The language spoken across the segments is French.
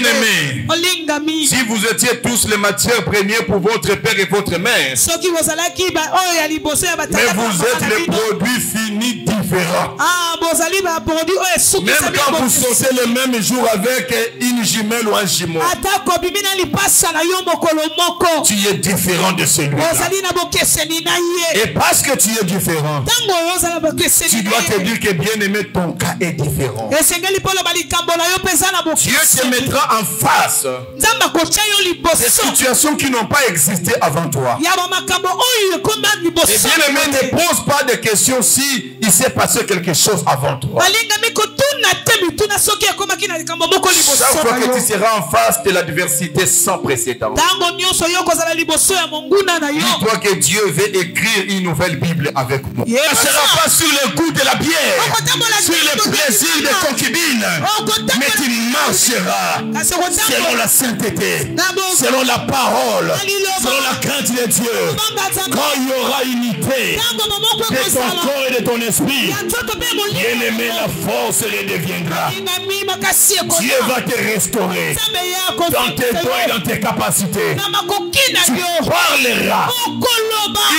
Bien-aimés, si vous étiez tous les matières premières pour votre père et votre mère, mais vous êtes les produits finis différents. Même quand vous sortez le même jour avec une jumelle ou un jumeau, tu es différent de celui-là. Et parce que tu es différent, tu dois te dire que bien-aimé, ton cas est différent. Dieu te mettra en face des situations qui n'ont pas existé avant toi. Et bien-aimé, ne pose pas de questions si il s'est passé quelque chose avant toi. Chaque fois que tu seras en face de l'adversité sans précédent, dis-toi que Dieu veut écrire une nouvelle Bible avec nous. Ce ne sera pas sur le goût de la bière, sur le plaisir des concubines, mais tu marcheras selon la sainteté, selon la parole, selon la crainte de Dieu. Quand il y aura unité de ton corps et de ton esprit, bien-aimé, la force redeviendra. Dieu va te restaurer dans tes dons et dans tes capacités. Tu parleras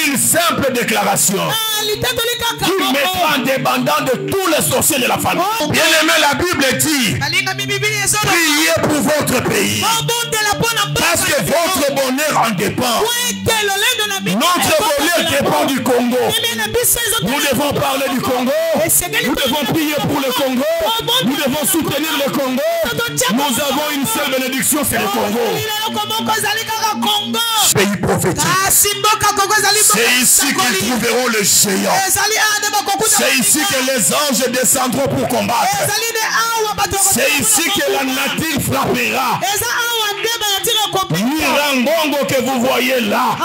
une simple déclaration qui mettra en dépendant de tous les sorciers de la famille. Bien-aimé, la Bible dit: priez pour votre pays, parce que votre bonheur en dépend. Notre bonheur dépend du Congo. Nous devons parler du Congo. Nous devons prier pour le Congo. Nous devons soutenir le Congo. Nous avons une seule bénédiction, c'est le Congo. Pays prophétique. C'est ici qu'ils trouveront le géant. C'est ici que les anges descendront pour combattre. C'est ici que la nature frappera. Mirangongo que vous voyez là,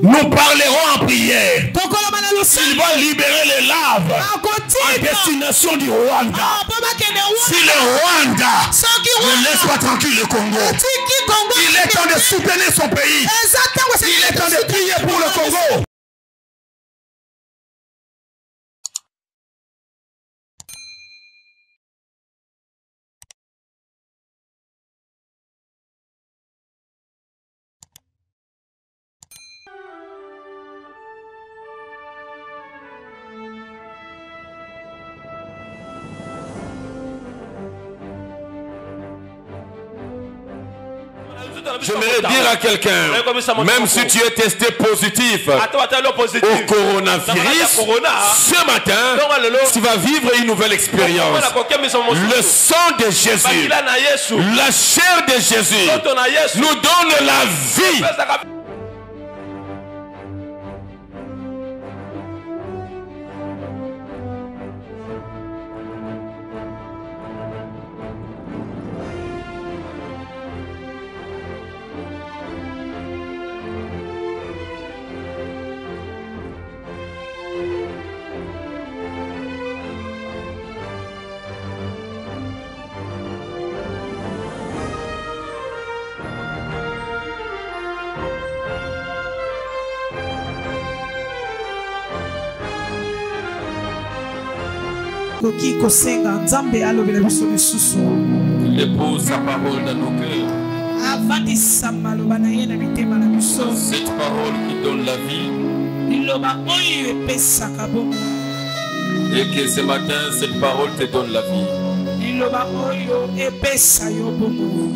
nous parlerons en prière. Il va libérer les laves en destination du Rwanda. Si le Rwanda ne laisse pas tranquille le Congo, il est temps de soutenir son pays. Il est temps de prier pour le Congo. J'aimerais dire à quelqu'un, même si tu es testé positif au coronavirus, ce matin, tu vas vivre une nouvelle expérience. Le sang de Jésus, la chair de Jésus nous donne la vie. Dépose sa parole dans nos cœurs. Cette parole qui donne la vie. Et que ce matin, cette parole te donne la vie.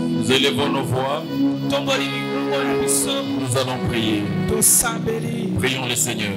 Nous élevons nos voix. Nous allons prier. Prions le Seigneur.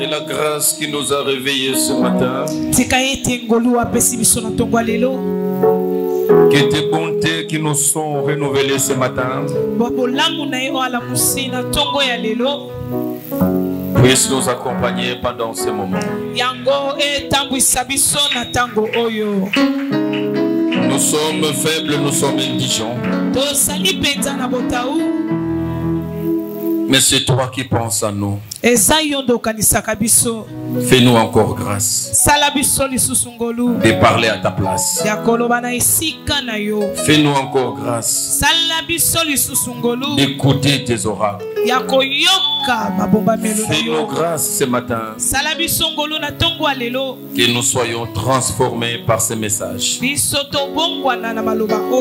La grâce qui nous a réveillés ce matin, que tes bontés qui nous sont renouvelées ce matin, puissent nous accompagner pendant ce moment. Nous sommes faibles, nous sommes indigents. Mais c'est toi qui penses à nous. Fais-nous encore grâce de parler à ta place. Fais-nous encore grâce d'écouter tes oracles. Fais-nous grâce ce matin que nous soyons transformés par ces messages,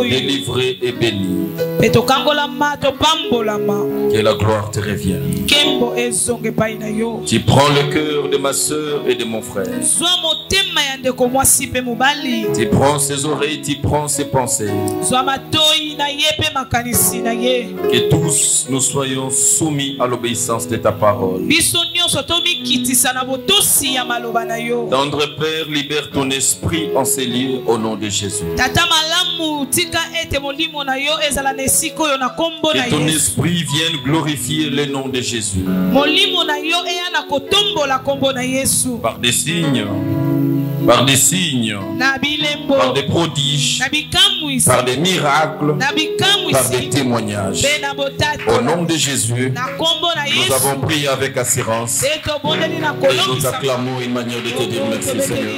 délivrés et bénis. Que la gloire te revienne. Tu prends le cœur de ma soeur et de mon frère. Tu prends ses oreilles, tu prends ses pensées. Que tous nous soyons soumis à l'obéissance de ta parole. Tendre Père, libère ton esprit en ces lieux au nom de Jésus. Que ton esprit vienne glorifier le nom de Jésus. Par des signes, par des signes, par des prodiges, par des miracles, par des témoignages. Au nom de Jésus, nous avons prié avec assurance et nous acclamons une manière de te dire merci, Seigneur.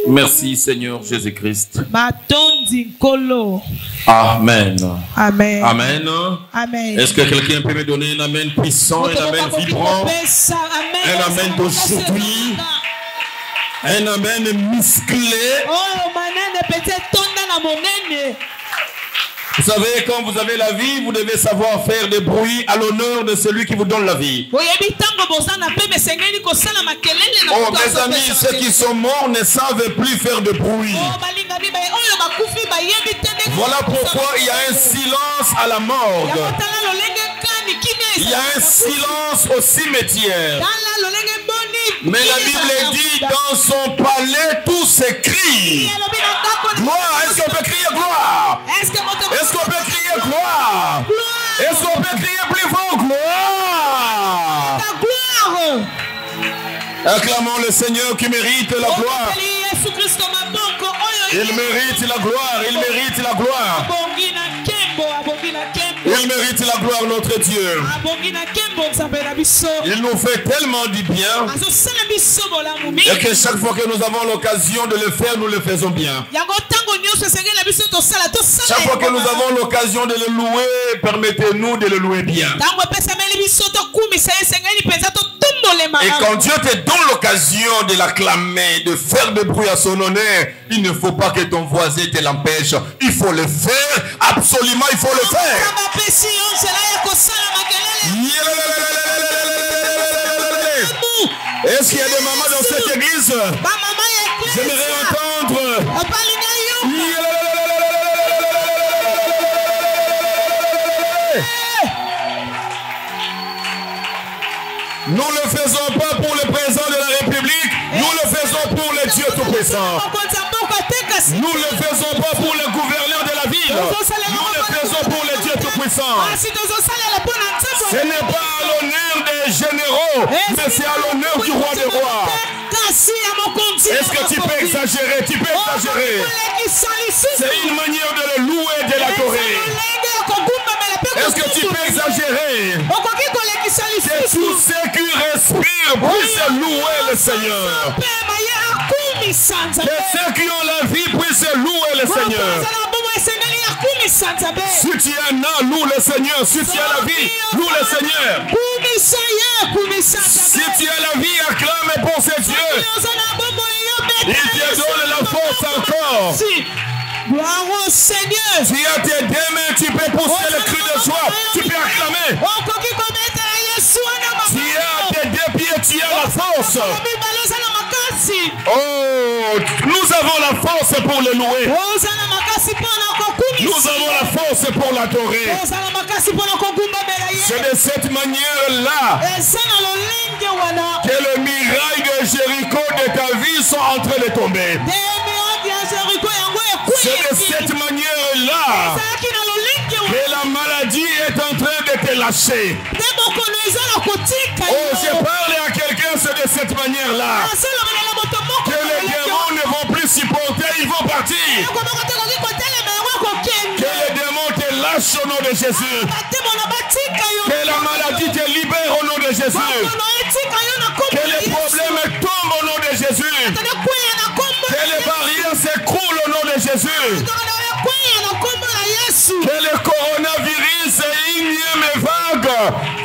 Merci Seigneur Jésus-Christ. Amen. Amen. Amen. Amen. Est-ce que quelqu'un peut me donner un amen puissant, un amen vibrant, un amen d'aujourd'hui, un amen musclé? Vous savez, quand vous avez la vie, vous devez savoir faire des bruits à l'honneur de celui qui vous donne la vie. Oh, mes amis, ceux qui sont morts ne savent plus faire de bruit. Voilà pourquoi il y a un silence à la morgue. Il y a un silence au cimetière. Mais la Bible dit, dans son palais, tout s'écrit. Gloire, est-ce qu'on peut crier gloire? Est-ce qu'on peut crier gloire? Est-ce qu'on peut crier plus fort? Gloire! Ta gloire. Acclamons le Seigneur qui mérite la gloire. Il mérite la gloire, il mérite la gloire. Il mérite la gloire, notre Dieu. Il nous fait tellement du bien. Et que chaque fois que nous avons l'occasion de le faire, nous le faisons bien. Chaque fois que nous avons l'occasion de le louer, permettez-nous de le louer bien. Et quand Dieu te donne l'occasion de l'acclamer, de faire des bruits à son honneur, il ne faut pas que ton voisin te l'empêche. Il faut le faire, absolument il faut le faire. Est-ce qu'il y a des mamans dans cette église? J'aimerais entendre. Nous ne le faisons pas pour le président de la République, nous le faisons pour le Dieu Tout-Puissant. Nous ne le faisons pas pour le gouverneur de la ville, nous le faisons pour le Dieu Tout-Puissant. Ce n'est pas à l'honneur des généraux, mais c'est à l'honneur du roi des rois. Est-ce que tu peux exagérer? Tu peux exagérer. C'est une manière de le louer et de l'adorer. Est-ce que tu peux exagérer? Que tous ceux qui respirent puissent louer le Seigneur. Que ceux qui ont la vie puissent louer le Seigneur. Si tu en as, loue le Seigneur. Si tu as la vie, loue le Seigneur. Si tu as la vie, acclame pour ce Dieu. Il te donne la force encore. Gloire au Seigneur. Tu as tes deux mains, tu peux pousser le cri de joie. Tu peux acclamer. Tu as tes deux pieds, tu as la force. Oh, nous avons la force pour le louer. Nous avons la force pour l'adorer. C'est de cette manière-là que le miracle de Jéricho de ta vie sont en train de tomber. C'est de cette manière-là que la maladie est en train de te lâcher. Oh, j'ai parlé à quelqu'un, c'est de cette manière-là que les démons ne vont plus supporter, ils vont partir. Que les démons te lâchent au nom de Jésus. Que la maladie te libère au nom de Jésus. Que les problèmes tombent au nom de Jésus. Que les barrières s'écroulent au nom de Jésus. Que le coronavirus et énième vague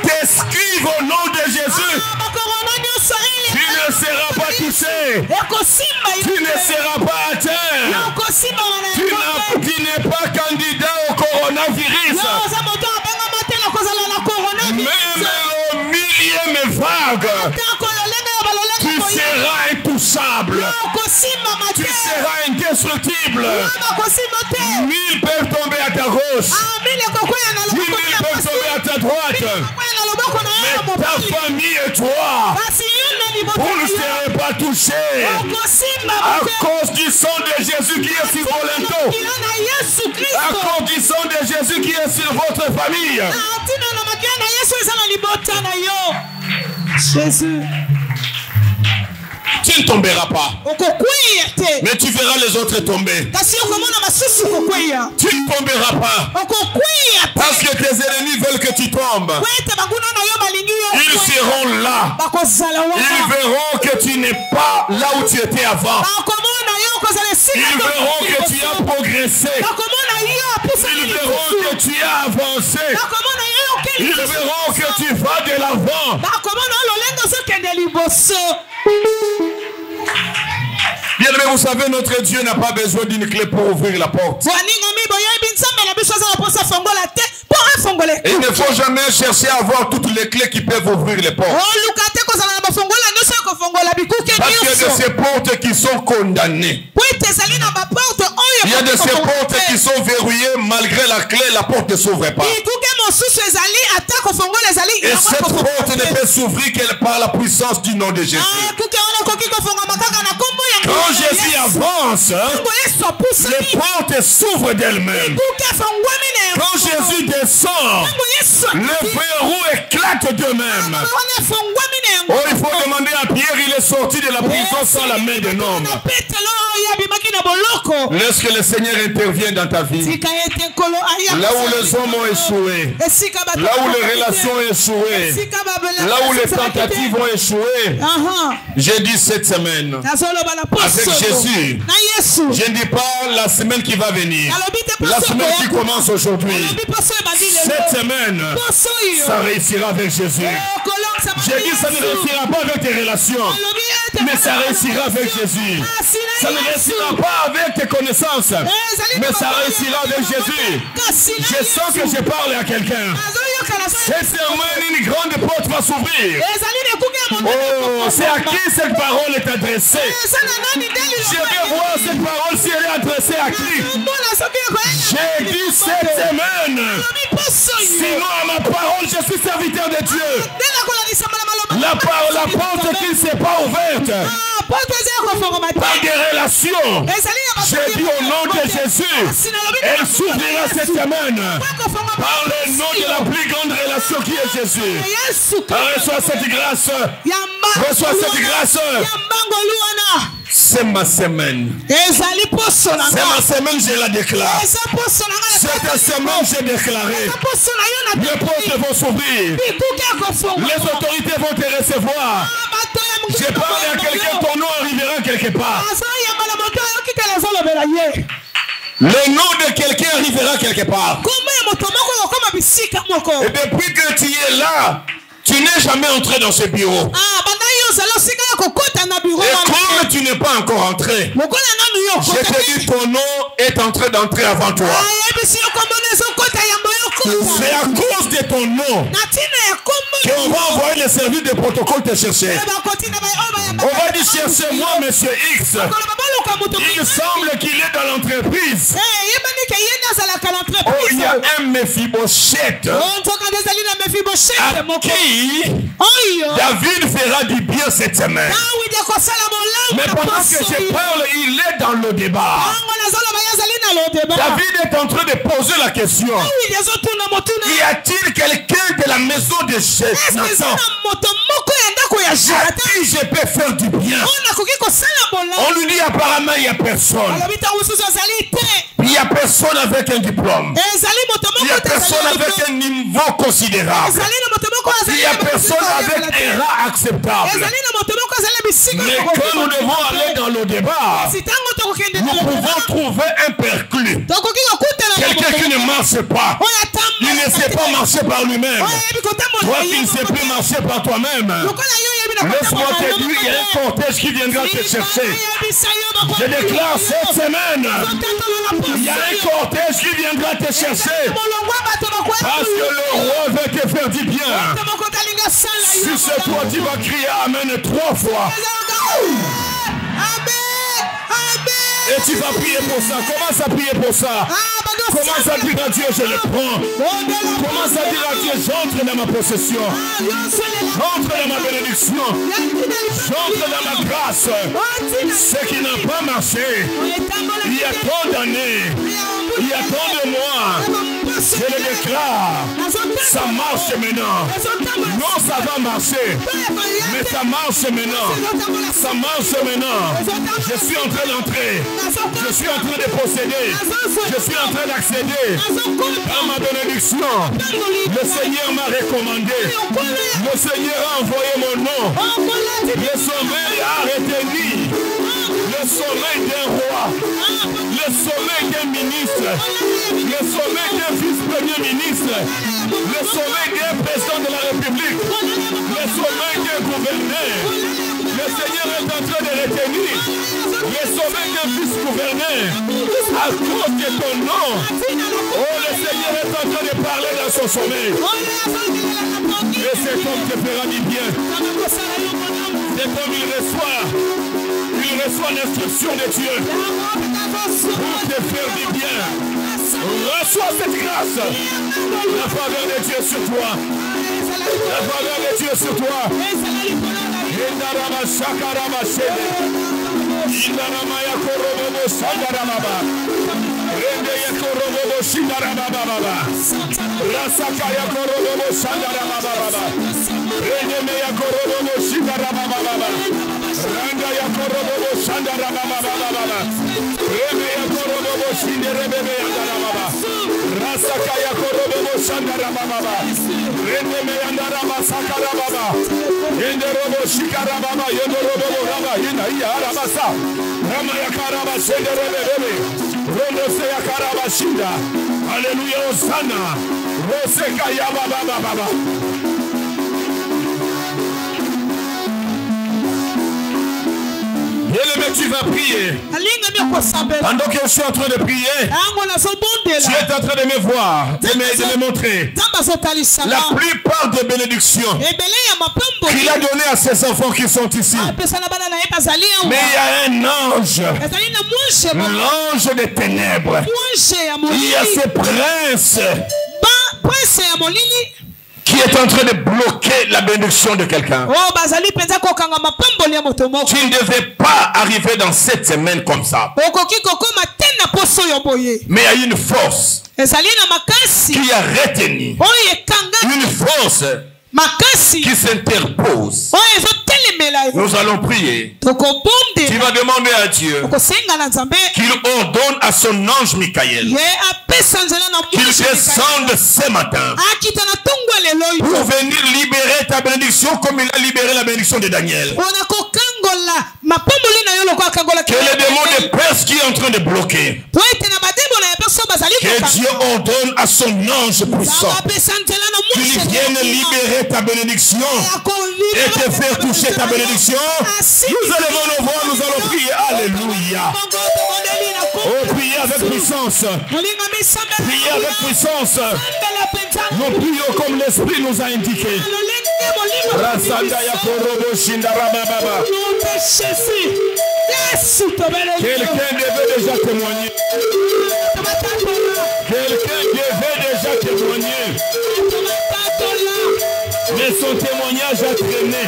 t'esquive au nom de Jésus. Tu ne seras pas touché. Tu ne seras pas atteint. Tu n'es pas candidat au coronavirus. Même au millième vague, tu seras intouchable. Tu seras indestructible. 1000 peuvent tomber à ta gauche. 1000 peuvent tomber à ta droite. Mais ta famille et toi, vous ne serez pas touchés. À cause du sang de Jésus qui est sur vos linteaux. À cause du sang de Jésus qui est sur votre famille. Jésus. Tu ne tomberas pas. Mais tu verras les autres tomber. Tu ne tomberas pas. Parce que tes ennemis veulent que tu tombes. Ils seront là. Ils verront que tu n'es pas là où tu étais avant. Ils verront que tu as progressé. Ils verront que tu as avancé. Ils verront que tu vas de l'avant. Bien aimé, vous savez, notre Dieu n'a pas besoin d'une clé pour ouvrir la porte. Il ne faut jamais chercher à avoir toutes les clés qui peuvent ouvrir les portes. Parce qu'il y a de ces portes qui sont condamnées. Il y a de ces portes qui sont verrouillées. Malgré la clé, la porte ne s'ouvre pas. Et cette porte ne peut s'ouvrir que par la puissance du nom de Jésus. Quand Jésus avance, les portes s'ouvrent d'elles-mêmes. Quand Jésus descend, les verrous éclatent d'eux-mêmes. Oh, il faut demander à Pierre, il est sorti de la prison sans la main d'un homme. Laisse que le Seigneur intervienne dans ta vie. Là où les hommes ont échoué, là où les relations ont échoué, là où les tentatives ont échoué, j'ai dit cette semaine, avec Jésus, je ne dis pas la semaine qui va venir, la semaine qui commence aujourd'hui. Cette semaine, ça réussira avec Jésus. J'ai dit ça ne réussira pas avec tes relations, mais ça réussira avec Jésus. Ça ne réussira pas avec tes connaissances, mais ça réussira avec Jésus. Je sens que je parle à quelqu'un. Cette semaine, une grande porte va s'ouvrir. Oh, c'est à qui cette parole est adressée? Je vais voir cette parole si elle est adressée à qui. J'ai dit cette semaine, sinon à ma parole, je suis serviteur de Dieu. La porte qui ne s'est pas ouverte par des relations, j'ai dit au nom de Jésus, elle s'ouvrira cette semaine par le nom de la plus grande relation qui est Jésus. Reçois cette grâce. Reçois cette grâce. C'est ma semaine. C'est ma semaine, je la déclare. Cette semaine, j'ai déclaré. Les portes vont s'ouvrir. Les autorités vont te recevoir. J'ai parlé à quelqu'un, ton nom arrivera quelque part. Le nom de quelqu'un arrivera quelque part. Et depuis que tu es là, tu n'es jamais entré dans ce bureau. Et comme tu n'es pas encore entré, je te dis ton nom est en train d'entrer avant toi. C'est à cause de ton nom qu'on va envoyer le service de protocole te chercher. On va dire chercher-moi monsieur X. Il semble qu'il est dans l'entreprise. Oh, il y a un Mephibosheth à qui David fera du bien cette semaine. Mais pendant que je parle, il est dans le débat. David est en train de poser la question. Y a-t-il quelqu'un de la maison de Nathan à qui je peux faire du bien? On lui dit apparemment il n'y a personne. Il n'y a personne avec un diplôme. Il n'y a personne avec un niveau considérable. Il n'y a personne avec un rang acceptable. Mais quand nous devons aller dans le débat, nous pouvons trouver un perclus. Quelqu'un qui ne marche pas. Il ne sait pas marcher par lui-même. Toi qui ne sais plus marcher par toi-même. Laisse-moi te dire, il y a un cortège qui viendra te chercher. Je déclare cette semaine, il y a un cortège qui viendra te chercher. Parce que le roi veut te faire du bien. Si c'est toi, tu vas crier Amen 3 fois. Et tu vas prier pour ça. Commence à prier pour ça. Commence à dire à Dieu, je le prends. Commence à dire à Dieu, j'entre dans ma possession. J'entre dans ma bénédiction. J'entre dans ma grâce. Ce qui n'a pas marché, il y a tant d'années, il y a tant de mois, je le déclare. Ça marche maintenant. Non, ça va marcher. Mais ça marche maintenant. Ça marche maintenant. Je suis en train d'entrer. Je suis en train de posséder. Je suis en train d'accéder à ma bénédiction. Le Seigneur m'a recommandé. Le Seigneur a envoyé mon nom. Le sommeil a retenu. Le sommeil d'un roi. Le sommeil d'un ministre. Le sommeil d'un vice-premier ministre. Le sommeil d'un président de la République. Le sommeil d'un gouverneur. Le Seigneur est en train de retenir le sommeil d'un vice-gouverneur à cause de ton nom. Oh, le Seigneur est en train de parler dans son sommeil. Et cet homme te fera du bien. Cet homme, il reçoit l'instruction de Dieu pour te faire du bien. Reçois cette grâce. La faveur de Dieu sur toi. La faveur de Dieu sur toi. Indaramaya korobobo sandarababa. Rende ya korobobo sindarababa. Rasakaya korobobo sandarababa. Rende me ya korobobo sindarababa. Randa ya korobobo sandarababa. Rende ya korobobo sinderebebe yandarababa. Rasakaya korobobo sandarababa. Rende me yandaraba sakarababa. Yende robo shikarababa yende robo raba yina iya arabasa. Rama ya karaba senderebebe. Rondo se ya karaba shinda. Alléluia Hosanna. Roseka ya baba. Bien-aimé, tu vas prier. Pendant que je suis en train de prier, tu es en train de me voir, de me montrer la plupart des bénédictions qu'il a donné à ses enfants qui sont ici. Mais il y a un ange, l'ange des ténèbres. Il y a ce prince qui est en train de bloquer la bénédiction de quelqu'un. Tu ne devais pas arriver dans cette semaine comme ça. Mais il y a une force qui a retenu. Une force qui s'interpose. Nous allons prier. Tu vas demander à Dieu qu'il ordonne à son ange Michael qu'il descende ce matin pour venir libérer ta bénédiction comme il a libéré la bénédiction de Daniel. Que le démon de Perse qui est en train de bloquer, que Dieu ordonne à son ange puissant qu'il vienne libérer ta bénédiction et te faire toucher ta bénédiction. Nous allons nos voix, nous allons prier. Alléluia. Oh, priez avec puissance. Priez avec puissance. Nous prions comme l'Esprit nous a indiqué. Quelqu'un devait déjà témoigner. Quelqu'un devait déjà témoigner. Mais son témoignage a traîné.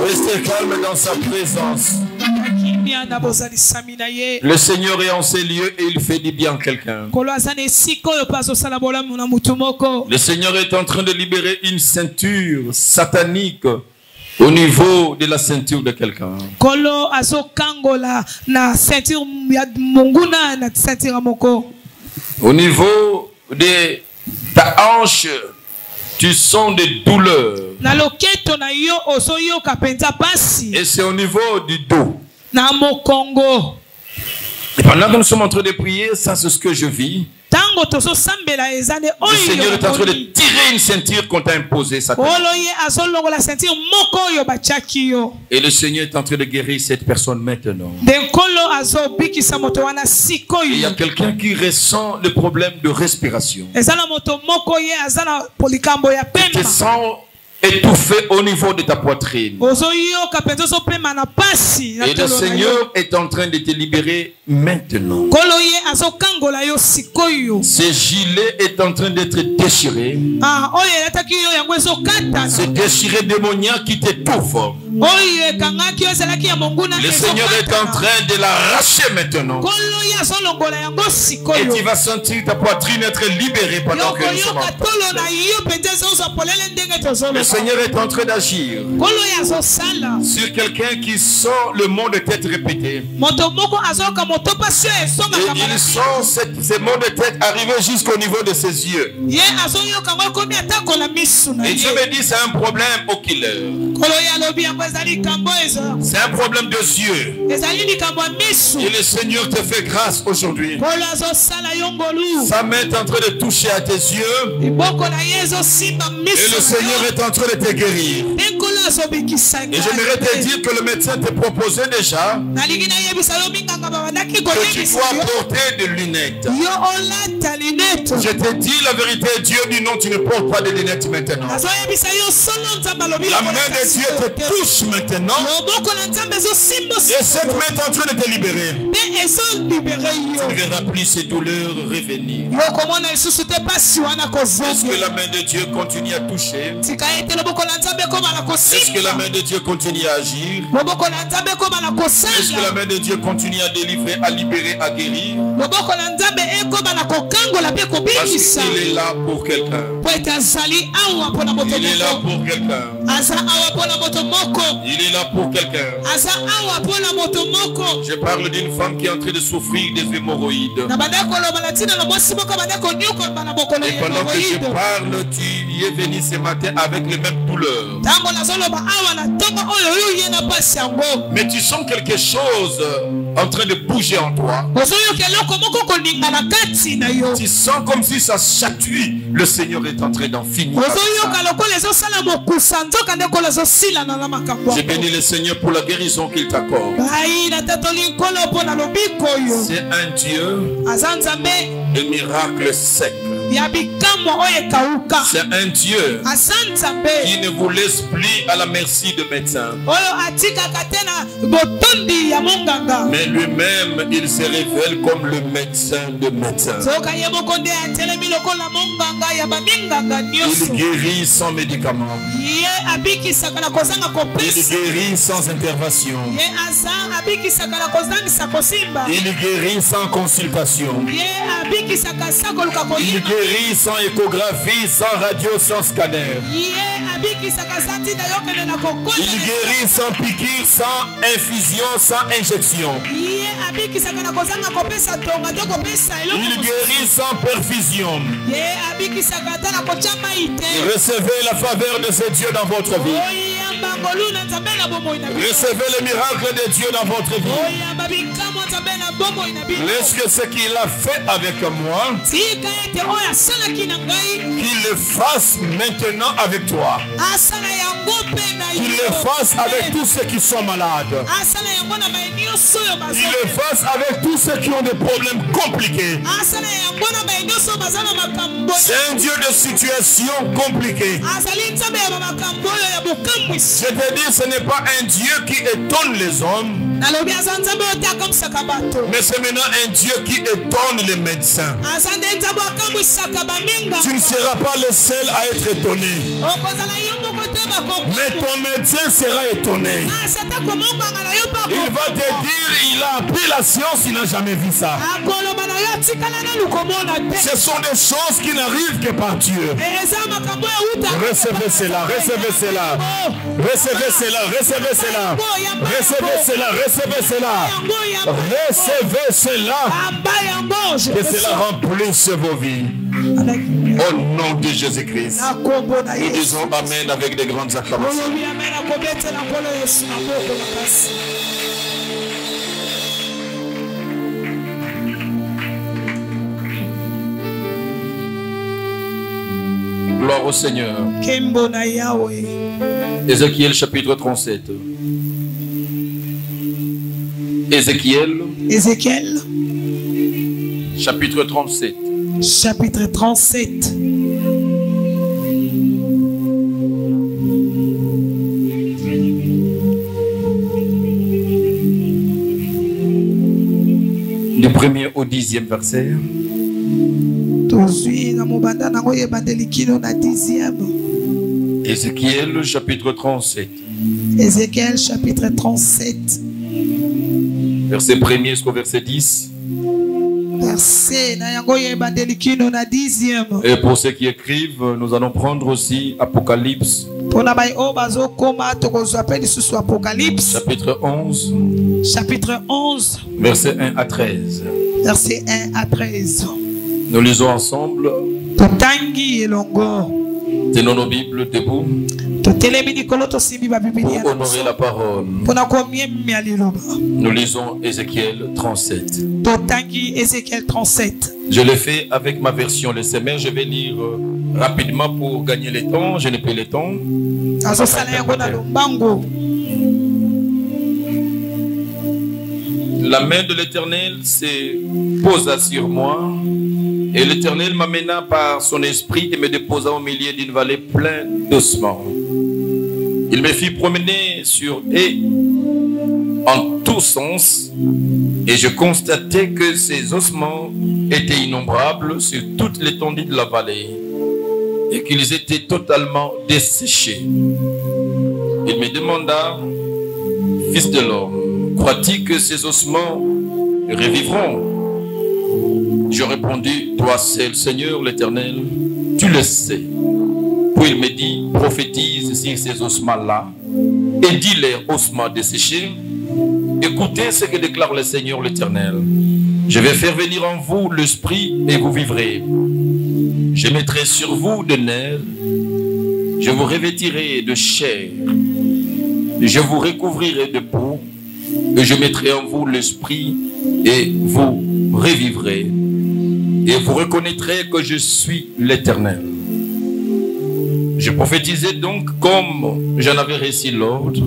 Restez calme dans sa présence. Le Seigneur est en ces lieux et il fait du bien à quelqu'un. Le Seigneur est en train de libérer une ceinture satanique au niveau de la ceinture de quelqu'un. Au niveau de ta hanche, tu sens des douleurs. Et c'est au niveau du dos. Et pendant que nous sommes en train de prier, ça c'est ce que je vis. Le Seigneur est en train de tirer enlever une ceinture qu'on t'a imposée, Satan. Et le Seigneur est en train de guérir cette personne maintenant. Il y a quelqu'un qui ressent le problème de respiration. Il te sent étouffé au niveau de ta poitrine. Et le Seigneur est en train de te libérer maintenant. Ce gilet est en train d'être déchiré. Ce déchiré démoniaque qui t'étouffe. Le Seigneur est en train de l'arracher maintenant. Et tu vas sentir ta poitrine être libérée pendant que nous sommes en Le Seigneur est en train d'agir sur quelqu'un qui sent le mot de tête répété. Et il sent ces mots de tête arriver jusqu'au niveau de ses yeux. Et Dieu me dit c'est un problème oculaire. C'est un problème de yeux. Et le Seigneur te fait grâce aujourd'hui. Sa main est en train de toucher à tes yeux. Et le Seigneur est en train de te guérir. Et j'aimerais te dire que le médecin te proposait déjà que tu dois porter des lunettes. Je te dis la vérité, Dieu dit non, tu ne portes pas de lunettes maintenant. La main de Dieu te touche maintenant. Et cette main est en train de te libérer. Tu ne verras plus ces douleurs revenir. Est-ce que la main de Dieu continue à toucher? Est-ce que la main de Dieu continue à agir? Est-ce que la main de Dieu continue à délivrer, à libérer, à guérir? Parce qu'il est là pour quelqu'un. Il est là pour quelqu'un. Il est là pour quelqu'un. Je parle d'une femme qui est en train de souffrir des hémorroïdes. Et pendant que je parle, tu es venu ce matin avec les mêmes douleurs. Mais tu sens quelque chose en train de bouger en toi. Tu sens comme si ça chatouille. Le Seigneur est en train d'en finir. Je bénis le Seigneur pour la guérison qu'il t'accorde. C'est un Dieu de miracles secs. C'est un Dieu qui ne vous laisse plus à la merci de médecins. Mais lui-même, il se révèle comme le médecin de médecins. Il guérit sans médicaments. Il guérit sans intervention. Il guérit sans consultation. Il guérit sans échographie, sans radio, sans scanner. Il guérit sans piqûre, sans infusion, sans injection. Il guérit sans perfusion. Recevez la faveur de ce Dieu dans votre vie. Recevez le miracle de Dieu dans votre vie. Laissez ce qu'il a fait avec moi, qu'il le fasse maintenant avec toi. Qu'il le fasse avec tous ceux qui sont malades. Qu'il le fasse avec tous ceux qui ont des problèmes compliqués. C'est un Dieu de situation compliquée. Je te dis, ce n'est pas un Dieu qui étonne les hommes. Mais c'est maintenant un Dieu qui étonne les médecins. Tu ne seras pas le seul à être étonné. Mais ton médecin sera étonné. Il va te dire, il a appris la science, il n'a jamais vu ça. Ce sont des choses qui n'arrivent que par Dieu. Recevez cela, recevez cela. Recevez cela, recevez cela. Recevez cela, recevez cela. Recevez cela. Que cela remplisse vos vies. Au nom de Jésus-Christ. Nous disons Amen avec des grandes acclamations. Gloire au Seigneur. Ézéchiel chapitre 37. Ézéchiel chapitre 37. Chapitre 37. Du 1er au 10e verset. Ézéchiel chapitre 37. Ézéchiel chapitre 37. Verset 1er jusqu'au verset 10. Et pour ceux qui écrivent, nous allons prendre aussi Apocalypse. Chapitre 11. Chapitre 11. Verset 1 à 13. Verset 1 à 13. Nous lisons ensemble. Tenons nos Bibles debout pour honorer la parole. Nous lisons Ézéchiel 37. Je l'ai fait avec ma version le SMR. Je vais lire rapidement pour gagner le temps. Je n'ai plus le temps. La main de l'Éternel se posa sur moi. Et l'Éternel m'amena par son esprit et me déposa au milieu d'une vallée pleine d'ossements. Il me fit promener sur eux en tous sens, et je constatai que ces ossements étaient innombrables sur toute l'étendue de la vallée, et qu'ils étaient totalement desséchés. Il me demanda, fils de l'homme, crois-tu que ces ossements revivront? Je répondis, toi seul, Seigneur l'Éternel, tu le sais. Puis il me dit, prophétise sur ces ossements-là et dis les ossements desséchés. Écoutez ce que déclare le Seigneur l'Éternel. Je vais faire venir en vous l'esprit et vous vivrez. Je mettrai sur vous des nerfs. Je vous revêtirai de chair. Je vous recouvrirai de peau. Et je mettrai en vous l'esprit et vous revivrez. Et vous reconnaîtrez que je suis l'Éternel. Je prophétisais donc comme j'en avais reçu l'ordre.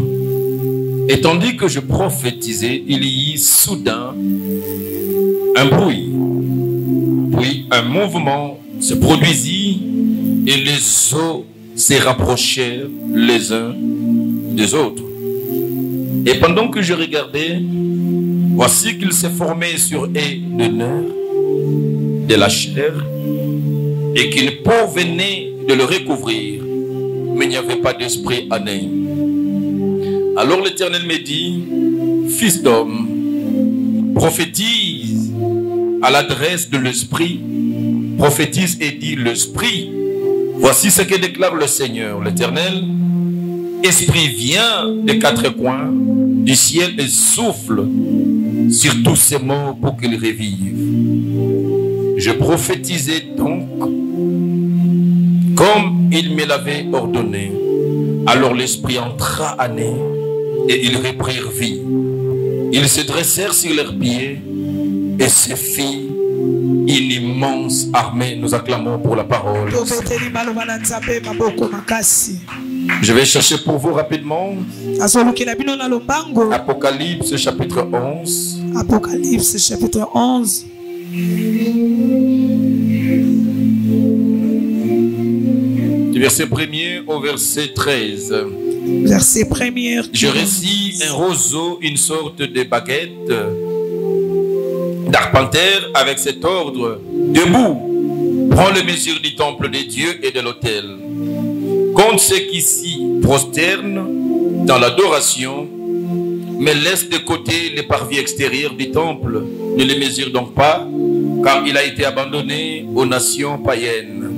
Et tandis que je prophétisais, il y eut soudain un bruit. Puis un mouvement se produisit et les eaux se rapprochèrent les uns des autres. Et pendant que je regardais, voici qu'il s'est formé sur eux de nerfs, de la chair, et qu'une peau venait de le recouvrir, mais il n'y avait pas d'esprit en eux. Alors l'Éternel me dit, fils d'homme, prophétise à l'adresse de l'esprit, prophétise et dit l'esprit. Voici ce que déclare le Seigneur l'Éternel. Esprit vient des quatre coins du ciel et souffle sur tous ces morts pour qu'ils revivent. Je prophétisais donc comme il me l'avait ordonné. Alors l'esprit entra en eux et ils reprirent vie. Ils se dressèrent sur leurs pieds et se fit une immense armée. Nous acclamons pour la parole. Je vais chercher pour vous rapidement Apocalypse chapitre 11. Apocalypse chapitre 11. Du verset 1er au verset 13. Verset 1er. Je reçis un roseau, une sorte de baguette d'arpenter avec cet ordre. Debout, prends les mesures du temple de Dieu et de l'autel. Compte ceux qui s'y prosternent dans l'adoration, mais laisse de côté les parvis extérieurs du temple. Ne les mesure donc pas, car il a été abandonné aux nations païennes.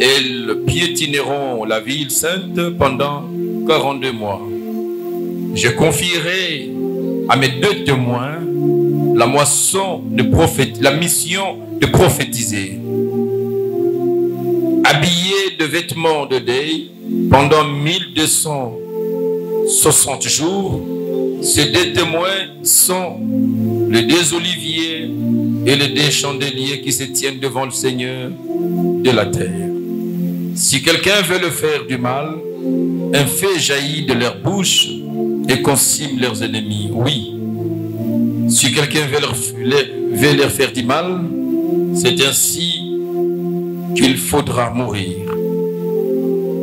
Elles piétineront la ville sainte pendant 42 mois. Je confierai à mes deux témoins la mission de prophétiser. Habillés de vêtements de deuil pendant 1260 jours, ces deux témoins sont les deux oliviers et les deux chandeliers qui se tiennent devant le Seigneur de la terre. Si quelqu'un veut leur faire du mal, un feu jaillit de leur bouche et consume leurs ennemis. Oui. Si quelqu'un veut leur faire du mal, c'est ainsi qu'il faudra mourir.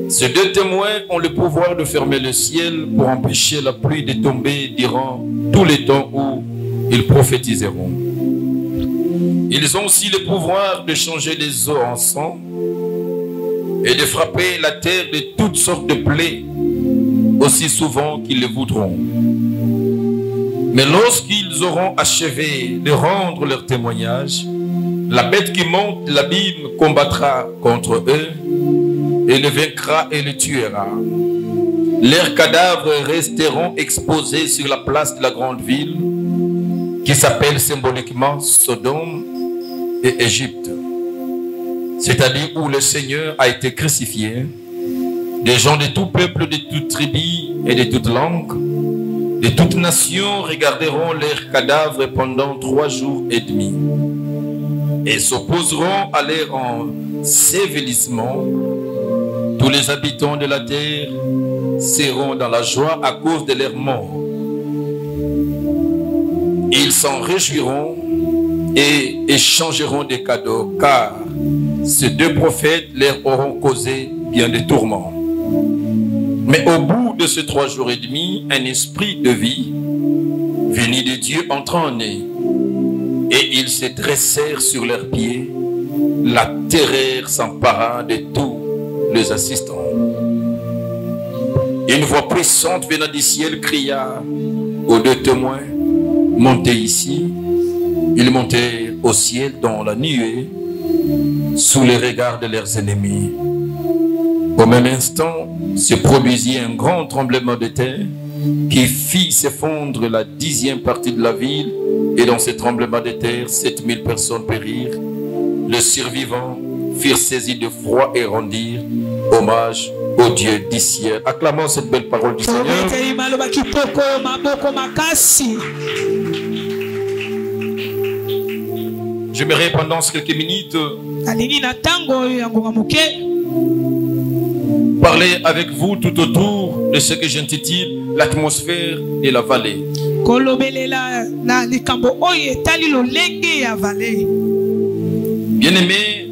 Ces deux témoins ont le pouvoir de fermer le ciel pour empêcher la pluie de tomber durant tous les temps où ils prophétiseront. Ils ont aussi le pouvoir de changer les eaux en sang et de frapper la terre de toutes sortes de plaies aussi souvent qu'ils le voudront. Mais lorsqu'ils auront achevé de rendre leur témoignage, la bête qui monte l'abîme combattra contre eux et le vaincra et le tuera. Leurs cadavres resteront exposés sur la place de la grande ville qui s'appelle symboliquement Sodome et Égypte, c'est-à-dire où le Seigneur a été crucifié. Des gens de tout peuple, de toute tribu et de toute langue, de toute nation regarderont leurs cadavres pendant 3 jours et demi et s'opposeront à leur ensevelissement. Tous les habitants de la terre seront dans la joie à cause de leur mort. Ils s'en réjouiront et échangeront des cadeaux, car ces deux prophètes leur auront causé bien des tourments. Mais au bout de ces 3 jours et demi, un esprit de vie venu de Dieu entra en eux, et ils se dressèrent sur leurs pieds. La terreur s'empara de tous les assistants. Une voix puissante venant du ciel cria aux deux témoins: montez ici. Ils montaient au ciel dans la nuée, sous les regards de leurs ennemis. Au même instant, se produisit un grand tremblement de terre qui fit s'effondrer la 10e partie de la ville, et dans ce tremblement de terre, 7000 personnes périrent. Les survivants firent saisir de froid et rendirent hommage au Dieu du ciel. Acclamons cette belle parole du Seigneur. J'aimerais pendant quelques minutes parler avec vous tout autour de ce que j'intitule l'atmosphère de la vallée. Bien-aimé,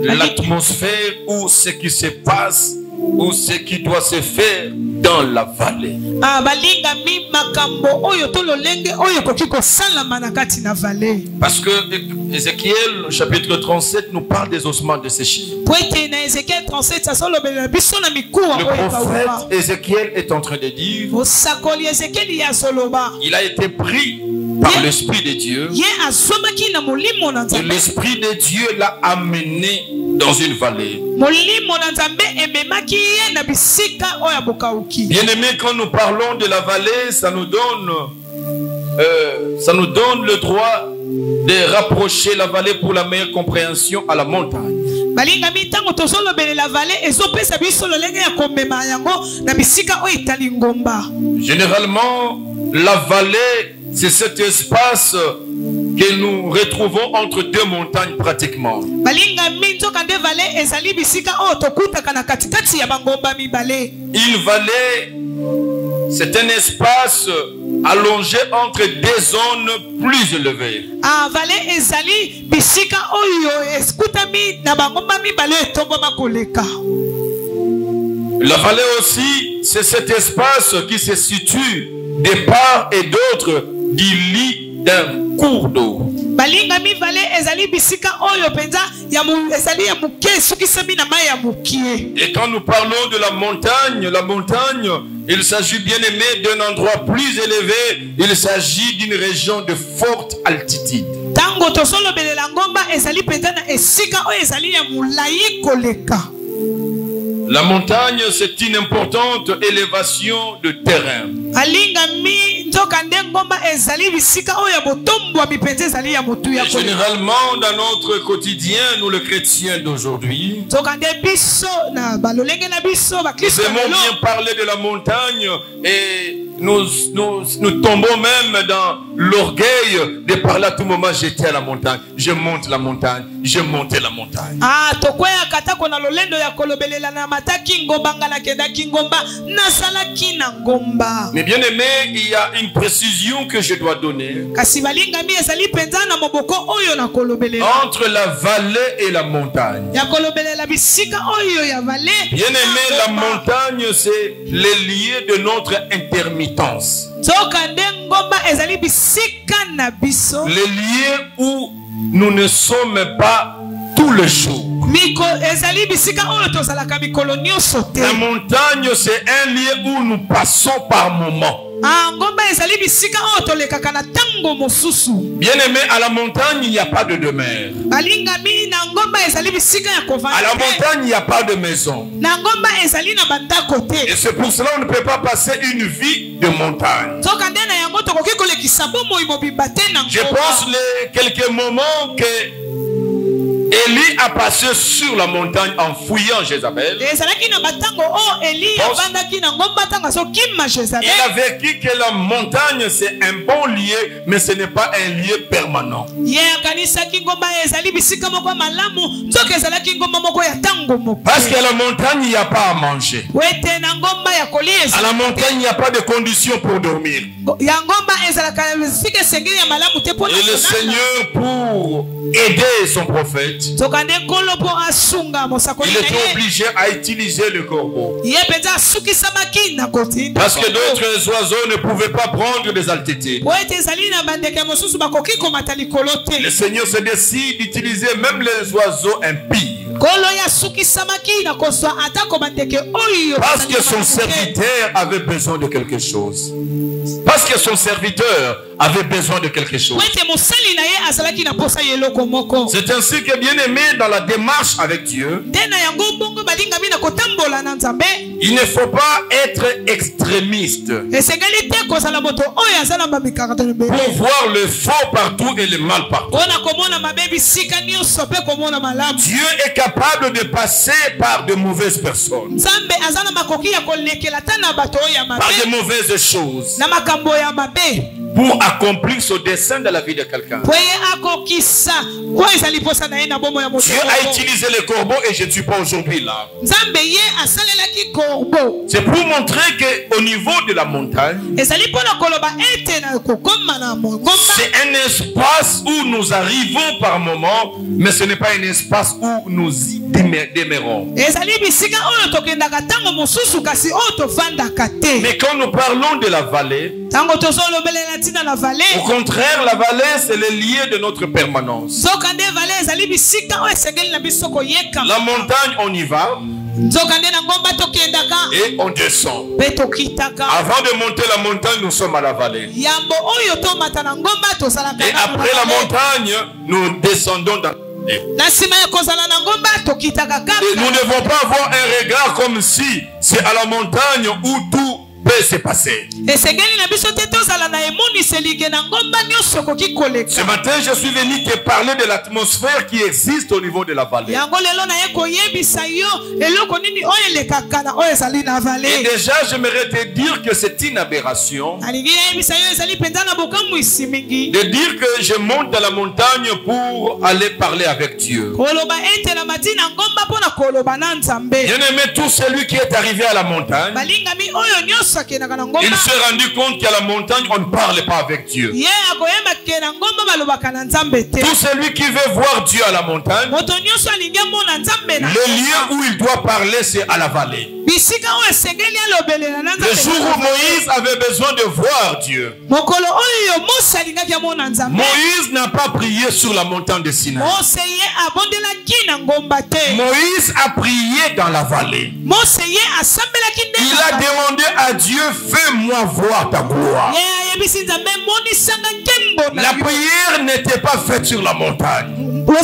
l'atmosphère ou ce qui se passe ou ce qui doit se faire dans la vallée. Parce que Ézéchiel chapitre 37 nous parle des ossements de séchés. Le prophète Ézéchiel est en train de dire, il a été pris par l'Esprit de Dieu. Et l'Esprit de Dieu l'a amené dans une vallée. Bien-aimé, quand nous parlons de la vallée, ça nous donne le droit de rapprocher la vallée pour la meilleure compréhension à la montagne. Généralement, la vallée, c'est cet espace que nous retrouvons entre deux montagnes pratiquement. Une vallée, c'est un espace allongé entre deux zones plus élevées. La vallée aussi, c'est cet espace qui se situe de part et d'autre du lit d'un cours d'eau. Et quand nous parlons de la montagne, il s'agit bien aimé d'un endroit plus élevé. Il s'agit d'une région de forte altitude. La montagne, c'est une importante élévation de terrain. Et généralement, dans notre quotidien, nous les chrétiens d'aujourd'hui, nous aimons bien parler de la montagne et nous tombons même l'orgueil de parler à tout moment, j'étais à la montagne, je monte la montagne, je montais la montagne. Ah, tokwea katako na lolendo ya kolobelela na mataki ngomba ngala kenda kingomba nasala kina ngomba. Mais bien aimé, il y a une précision que je dois donner. Kasi balinga mi ezali penza na moboko oyo na kolobelela. Entre la vallée et la montagne. Ya kolobelela bisika oyo ya vallée. Bien aimé, la montagne c'est les lieux de notre intermittence. Les lieux où nous ne sommes pas tous les jours. La montagne c'est un lieu où nous passons par moments. Bien aimé, à la montagne il n'y a pas de demeure. À la montagne il n'y a pas de maison. Et c'est pour cela qu'on ne peut pas passer une vie de montagne. Je pense les quelques moments que Élie a passé sur la montagne en fouillant Jézabel. Il a vécu que la montagne c'est un bon lieu, mais ce n'est pas un lieu permanent. Parce qu'à la montagne il n'y a pas à manger. À la montagne il n'y a pas de conditions pour dormir. Et le Seigneur, pour aider son prophète, il était obligé à utiliser le corbeau. Parce que d'autres oiseaux ne pouvaient pas prendre des altitudes. Le Seigneur se décide d'utiliser même les oiseaux impies. Parce que son serviteur avait besoin de quelque chose. Parce que son serviteur avait besoin de quelque chose. C'est ainsi que, bien aimé, dans la démarche avec Dieu, il ne faut pas être extrémiste pour voir le faux partout et le mal partout. Dieu est capable de passer par de mauvaises personnes, par de mauvaises choses, pour accomplir ce dessein de la vie de quelqu'un. Dieu a utilisé le corbeau et je ne suis pas aujourd'hui là. C'est pour montrer qu'au niveau de la montagne, c'est un espace où nous arrivons par moment, mais ce n'est pas un espace où nous y demeurons. Mais quand nous parlons de la vallée, au contraire, la vallée c'est le lieu de notre permanence. La montagne on y va et on descend. Avant de monter la montagne, nous sommes à la vallée. Et après la montagne, nous descendons dans. Et nous ne devons pas avoir un regard comme si c'est à la montagne où tout peut se passer. Ce matin, je suis venu te parler de l'atmosphère qui existe au niveau de la vallée. Et déjà, j'aimerais te dire que c'est une aberration de dire que je monte à la montagne pour aller parler avec Dieu. Bien aimé, tout celui qui est arrivé à la montagne, il s'est rendu compte qu'à la montagne, on ne parle pas avec Dieu. Tout celui qui veut voir Dieu à la montagne, le lieu où il doit parler, c'est à la vallée. Le jour où Moïse avait besoin de voir Dieu, Moïse n'a pas prié sur la montagne de Sinaï. Moïse a prié dans la vallée. Il a demandé à Dieu, fais-moi voir ta gloire. La prière n'était pas faite sur la montagne. On ne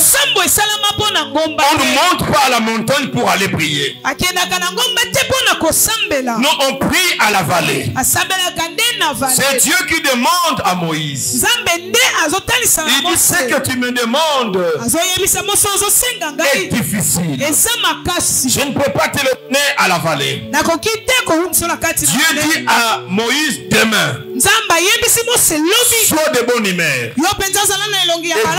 monte pas à la montagne pour aller prier. Non, on prie à la vallée. C'est Dieu qui demande à Moïse. Il dit, ce que tu me demandes est difficile. Je ne peux pas te le donner à la vallée. Dieu dit à Moïse, demain. Sois de bonne humeur. Et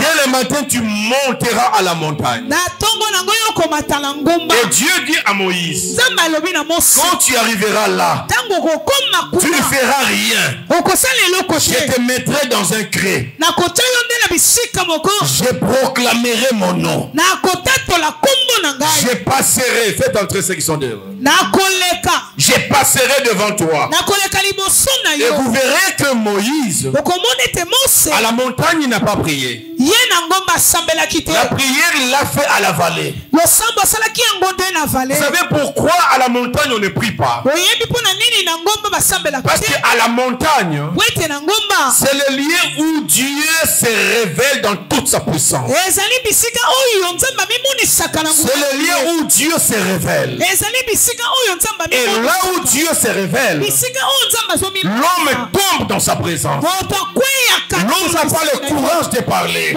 dès le matin, tu monteras à la montagne. Et Dieu dit à Moïse, quand tu arriveras là, tu ne feras rien. Je te mettrai dans un cré. Je proclamerai mon nom. Je passerai. Faites entrer ceux qui sont dehors. Je passerai devant toi. Et vous verrez que Moïse, à la montagne, il n'a pas prié. La prière, il l'a fait à la vallée. Vous savez pourquoi à la montagne on ne prie pas? Parce qu'à la montagne, c'est le lieu où Dieu se révèle dans toute sa puissance. C'est le lieu où Dieu se révèle. Et là où Dieu se révèle, l'homme tombe dans sa présence. L'homme n'a pas le courage de parler. Et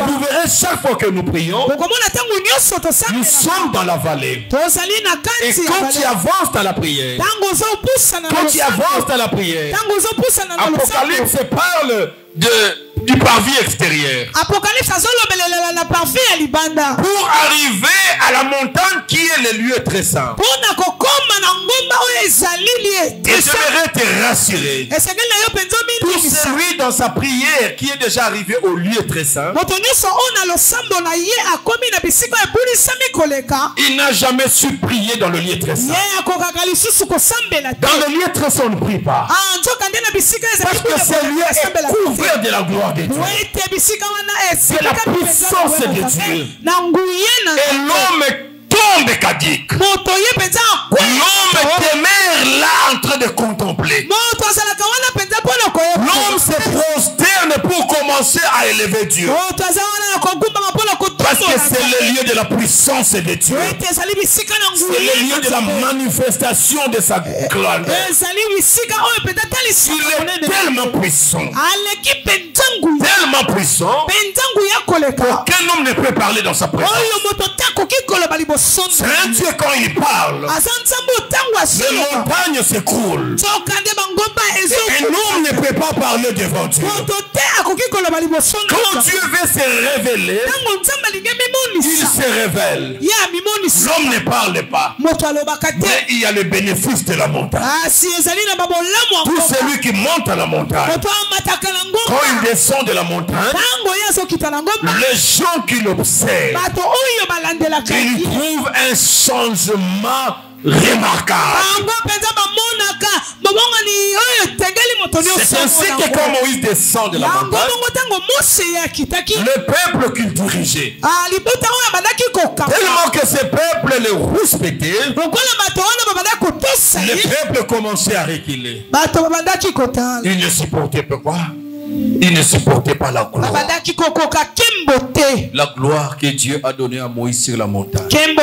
vous verrez, chaque fois que nous prions, nous sommes dans la vallée. Et quand tu avances dans la prière, Apocalypse parle du parvis extérieur. Pour arriver à la montagne qui est le lieu très saint. Et je voudrais te rassurer. Pour celui dans sa prière qui est déjà arrivé au lieu très saint, il n'a jamais su prier dans le lieu très saint. Dans le lieu très saint, on ne prie pas. Parce que ce lieu est couvert de la gloire de Dieu. C'est la puissance de Dieu. Et l'homme tombe cadique. L'homme demeure là en train de contempler. L'homme se prosterne pour commencer à élever Dieu. Parce que c'est le lieu de la puissance de Dieu. C'est le lieu de la manifestation de sa gloire. Il est tellement puissant. Tellement puissant qu'aucun homme ne peut parler dans sa présence. C'est un Dieu quand il parle, les montagnes s'écroulent. Et un homme ne peut pas parler devant Dieu. Quand Dieu veut se révéler, il se révèle. L'homme ne parle pas. Mais il y a le bénéfice de la montagne. Tout celui qui monte à la montagne, quand il descend de la montagne, les gens qui l'observent, ils trouvent un changement remarquable. C'est ainsi que quand Moïse descend de la montagne, le peuple qu'il dirigeait, tellement que ce peuple le respectait, le peuple commençait à reculer. Il ne supportait pas quoi? Il ne supportait pas la gloire. La gloire que Dieu a donnée à Moïse sur la montagne. C'est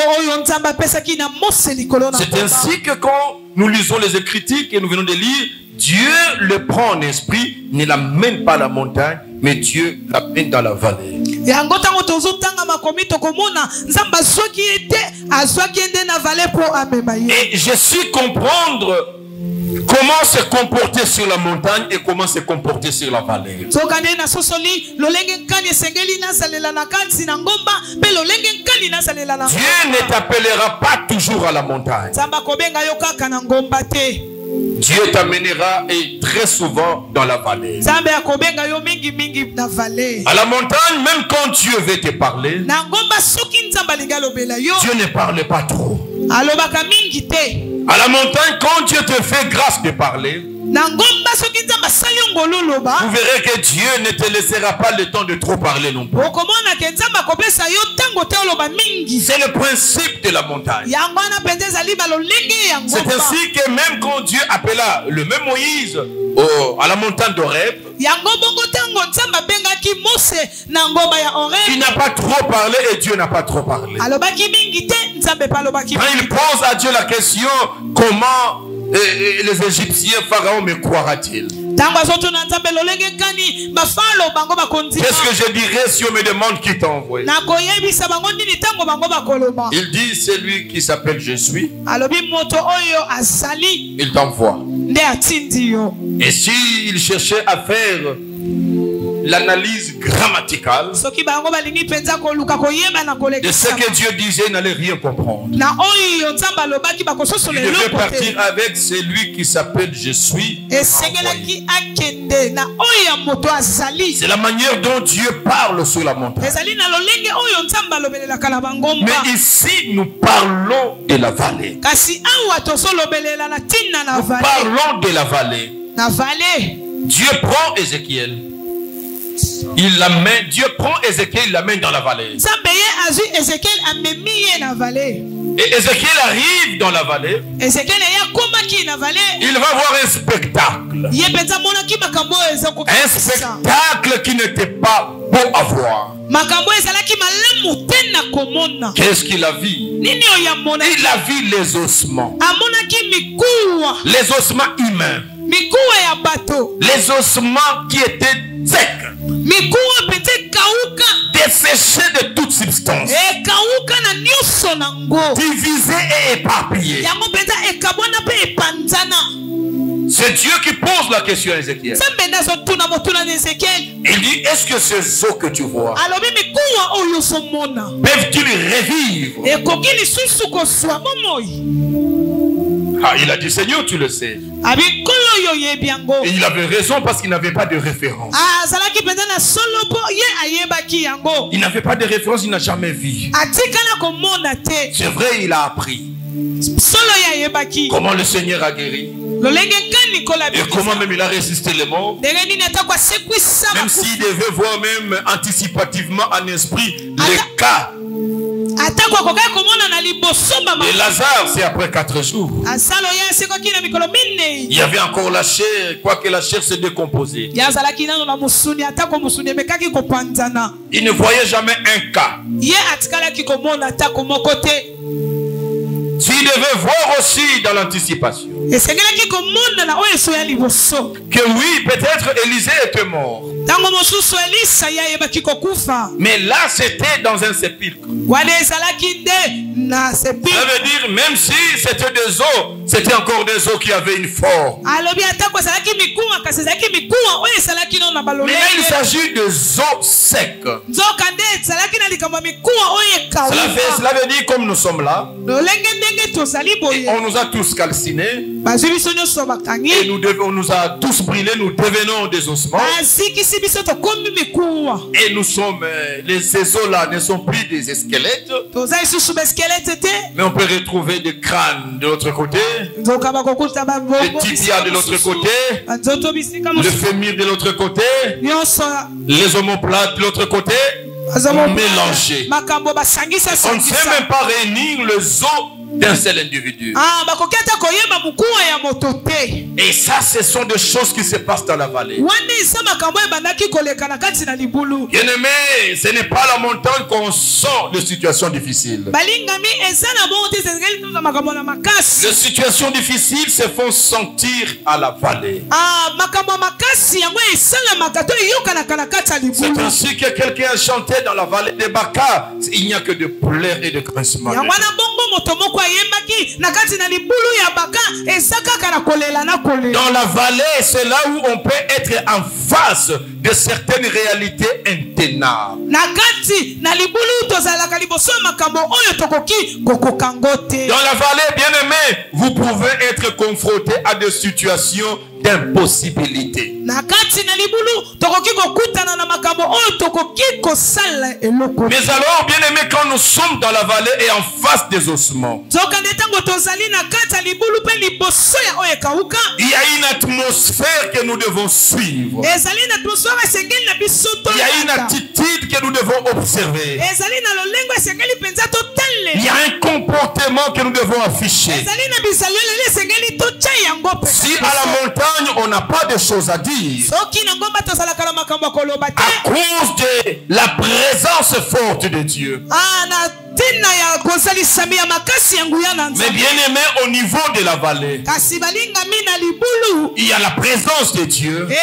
ainsi que quand nous lisons les Écritures que nous venons de lire, Dieu le prend en esprit, ne l'amène pas à la montagne, mais Dieu l'amène dans la vallée. Et je suis comprendre comment se comporter sur la montagne et comment se comporter sur la vallée. Dieu ne t'appellera pas toujours à la montagne. Dieu t'amènera et très souvent dans la vallée. À la montagne, même quand Dieu veut te parler, Dieu ne parle pas trop. À la montagne, quand Dieu te fait grâce de parler, vous verrez que Dieu ne te laissera pas le temps de trop parler non plus. C'est le principe de la montagne. C'est ainsi que même quand Dieu appela le même Moïse à la montagne d'Horeb, il n'a pas trop parlé et Dieu n'a pas trop parlé. Quand il pose à Dieu la question, comment les Égyptiens, Pharaon me croira-t-il? Qu'est-ce que je dirais si on me demande qui t'a envoyé? Il dit c'est lui qui s'appelle Je suis. Il t'envoie. Et s'il cherchait à faire l'analyse grammaticale de ce que Dieu disait, il n'allait rien comprendre. Il devait partir avec celui qui s'appelle Je suis. C'est la manière dont Dieu parle sur la montagne. Mais ici, nous parlons de la vallée. Nous parlons de la vallée. Dieu prend Ézéchiel. Il l'amène, Dieu prend Ézéchiel, il l'amène dans la vallée. Et Ézéchiel arrive dans la vallée. Il va voir un spectacle. Un spectacle qui n'était pas beau à voir. Qu'est-ce qu'il a vu? Il a vu les ossements. Les ossements humains. Les ossements qui étaient secs. Desséchés de toute substance. Divisés et éparpillés. C'est Dieu qui pose la question à Ézéchiel. Il dit, est-ce que ces eaux que tu vois peuvent-ils revivre? Ah, il a dit, Seigneur, tu le sais. Et il avait raison parce qu'il n'avait pas de référence. Il n'avait pas de référence, il n'a jamais vu. C'est vrai, il a appris comment le Seigneur a guéri. Et comment même il a résisté les morts. Même s'il devait voir même anticipativement en esprit les cas. Et Lazare, c'est après 4 jours. Il y avait encore la chair, quoique la chair s'est décomposée. Il ne voyait jamais un cas. S'il devait voir aussi dans l'anticipation que oui, peut-être Élisée était mort. Mais là, c'était dans un sépulcre. Ça veut dire, même si c'était des eaux, c'était encore des eaux qui avaient une forme. Mais là, il s'agit de eaux secs. Cela veut dire, comme nous sommes là, et on nous a tous calcinés, et on nous a tous brûlés, nous devenons des ossements. Et nous sommes, ces os-là ne sont plus des squelettes, mais on peut retrouver des crânes de l'autre côté, les tibias de l'autre côté, le fémur de l'autre côté, les omoplates de l'autre côté, mélangés. On ne sait même pas réunir les os d'un seul individu. Et ça, ce sont des choses qui se passent dans la vallée. Bien-aimé, ce n'est pas la montagne qu'on sort de situations difficiles. Les situations difficiles se font sentir à la vallée. C'est ainsi que quelqu'un a chanté dans la vallée de Baka. Il n'y a que de pleurs et de grincements. Dans la vallée, c'est là où on peut être en face de certaines réalités intenables. Dans la vallée, bien aimé, vous pouvez être confronté à des situations d'impossibilité. Mais alors, bien aimé, quand nous sommes dans la vallée et en face des ossements, il y a une atmosphère que nous devons suivre. Il y a une attitude que nous devons observer. Il y a un comportement que nous devons afficher. Si à la montagne on n'a pas de choses à dire, dire à cause de la présence forte de Dieu. Mais bien aimé, au niveau de la vallée, il y a la présence de Dieu, mais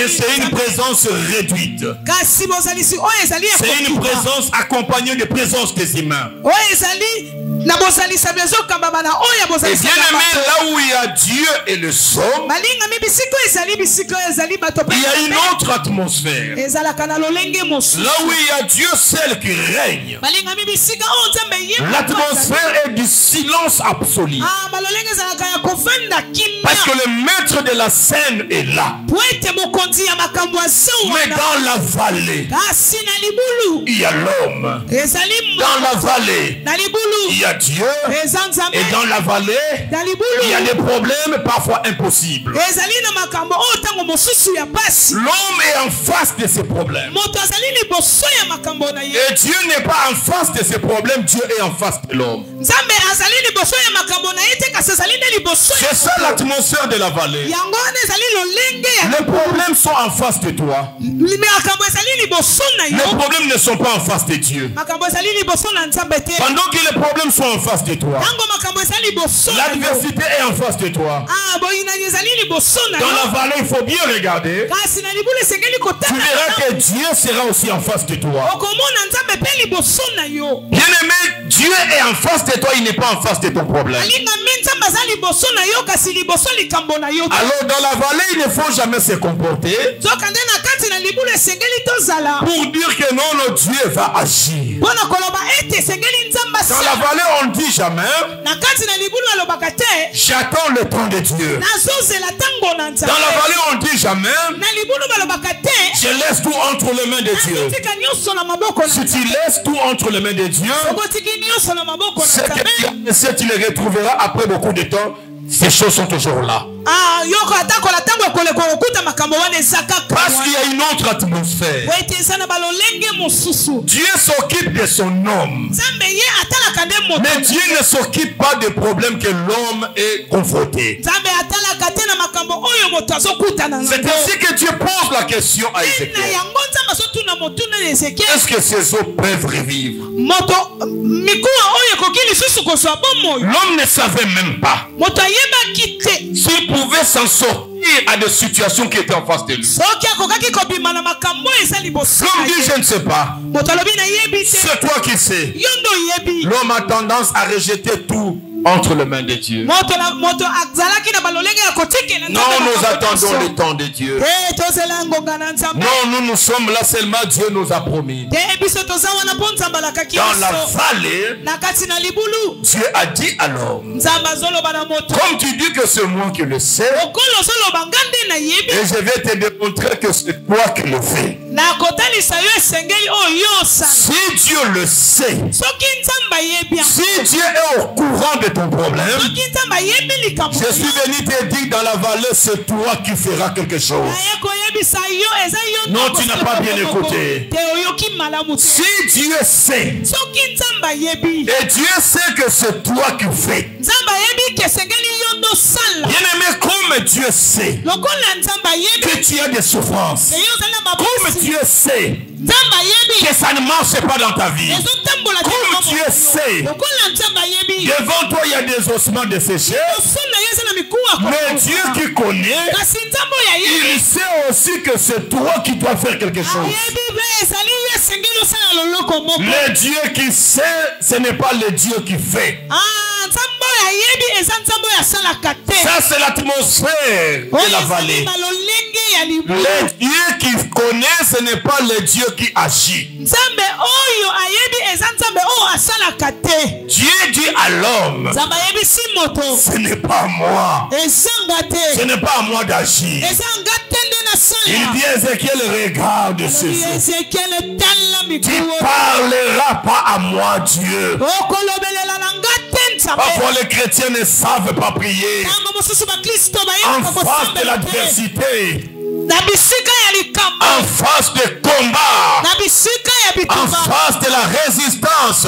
c'est une présence réduite. C'est une présence accompagnée de présence des humains. Et bien aimé, là où il y a Dieu et le somme, il y a une autre atmosphère. Là où il y a Dieu seul qui règne, l'atmosphère est du silence absolu. Parce que le maître de la scène est là. Mais dans la vallée, il y a l'homme. Dans la vallée, il y a Dieu. Et dans la vallée, il y a des problèmes parfois impossibles. L'homme est en face de ces problèmes. Et Dieu n'est pas en face de ces problèmes, Dieu est en face de l'homme. C'est ça l'atmosphère de la vallée. Les problèmes sont en face de toi. Les problèmes ne sont pas en face de Dieu. Pendant que les problèmes sont en face de toi, l'adversité est en face de toi. Dans la vallée, il faut bien regarder. Tu verras que Dieu sera aussi en face de toi. Bien aimé, Dieu est en face de toi, il n'est pas en face de ton problème. Alors dans la vallée, il ne faut jamais se comporter pour dire que non, notre Dieu va agir. Dans la vallée, on ne dit jamais j'attends le temps de Dieu. Dans la vallée, on ne dit jamais je laisse tout entre les mains de Dieu. Si tu laisses tout entre les mains de Dieu, ce que tu le retrouveras après beaucoup de temps, ces choses sont toujours là. Parce qu'il y a une autre atmosphère. Dieu s'occupe de son homme. Mais Dieu ne s'occupe pas des problèmes que l'homme est confronté. C'est ainsi que Dieu pose la question à Ézéchiel. Est-ce que ces eaux peuvent revivre? L'homme ne savait même pas s'il pouvait s'en sortir à des situations qui étaient en face de lui. L'homme dit je ne sais pas. C'est toi qui sais. L'homme a tendance à rejeter tout entre les mains de Dieu. Non, nous attendons le temps de Dieu. Non, nous sommes là seulement, Dieu nous a promis. Dans la vallée, Dieu a dit à l'homme, comme tu dis que c'est moi qui le sais, et je vais te démontrer que c'est toi qui le fais. Si Dieu le sait, si Dieu est au courant de ton problème, je suis venu te dire dans la vallée, c'est toi qui feras quelque chose. Non, tu n'as pas bien écouté. Si Dieu sait, et Dieu sait que c'est toi qui fais, bien aimé, comme Dieu sait que tu as des souffrances, comme Dieu sait que ça ne marche pas dans ta vie, comme Dieu sait devant toi il y a des ossements desséchés, mais Dieu qui connaît, il sait aussi que c'est toi qui dois faire quelque chose. Le Dieu qui sait, ce n'est pas le Dieu qui fait. Ça c'est l'atmosphère de la vallée. Le Dieu qui connaît, ce n'est pas le Dieu qui agit. Dieu dit à l'homme, ce n'est pas moi. Ce n'est pas à moi d'agir. Il dit Ézéchiel, regarde ceci. Tu parleras pas à moi, Dieu. Parfois les chrétiens ne savent pas prier en face de l'adversité, en face de combat, en face de la résistance.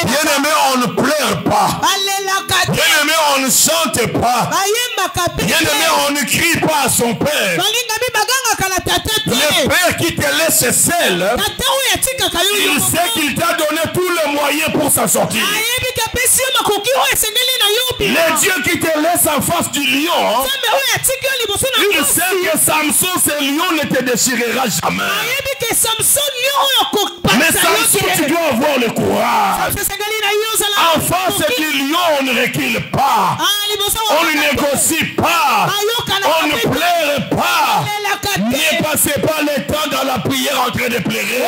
Bien aimé, on ne pleure pas. Bien aimé, on ne chante pas. Bien-aimé, on ne crie pas à son père. Le père qui te laisse seul, il sait qu'il t'a donné tous les moyens pour s'en sortir. Le Dieu qui te laisse en face du lion, il sait que Samson, ce lion ne te déchirera jamais. Mais Samson, tu dois avoir le courage. En face du lion, on ne recule pas. On ne négocie pas. On ne pleure pas. Ne passez pas le temps dans la prière en train de pleurer.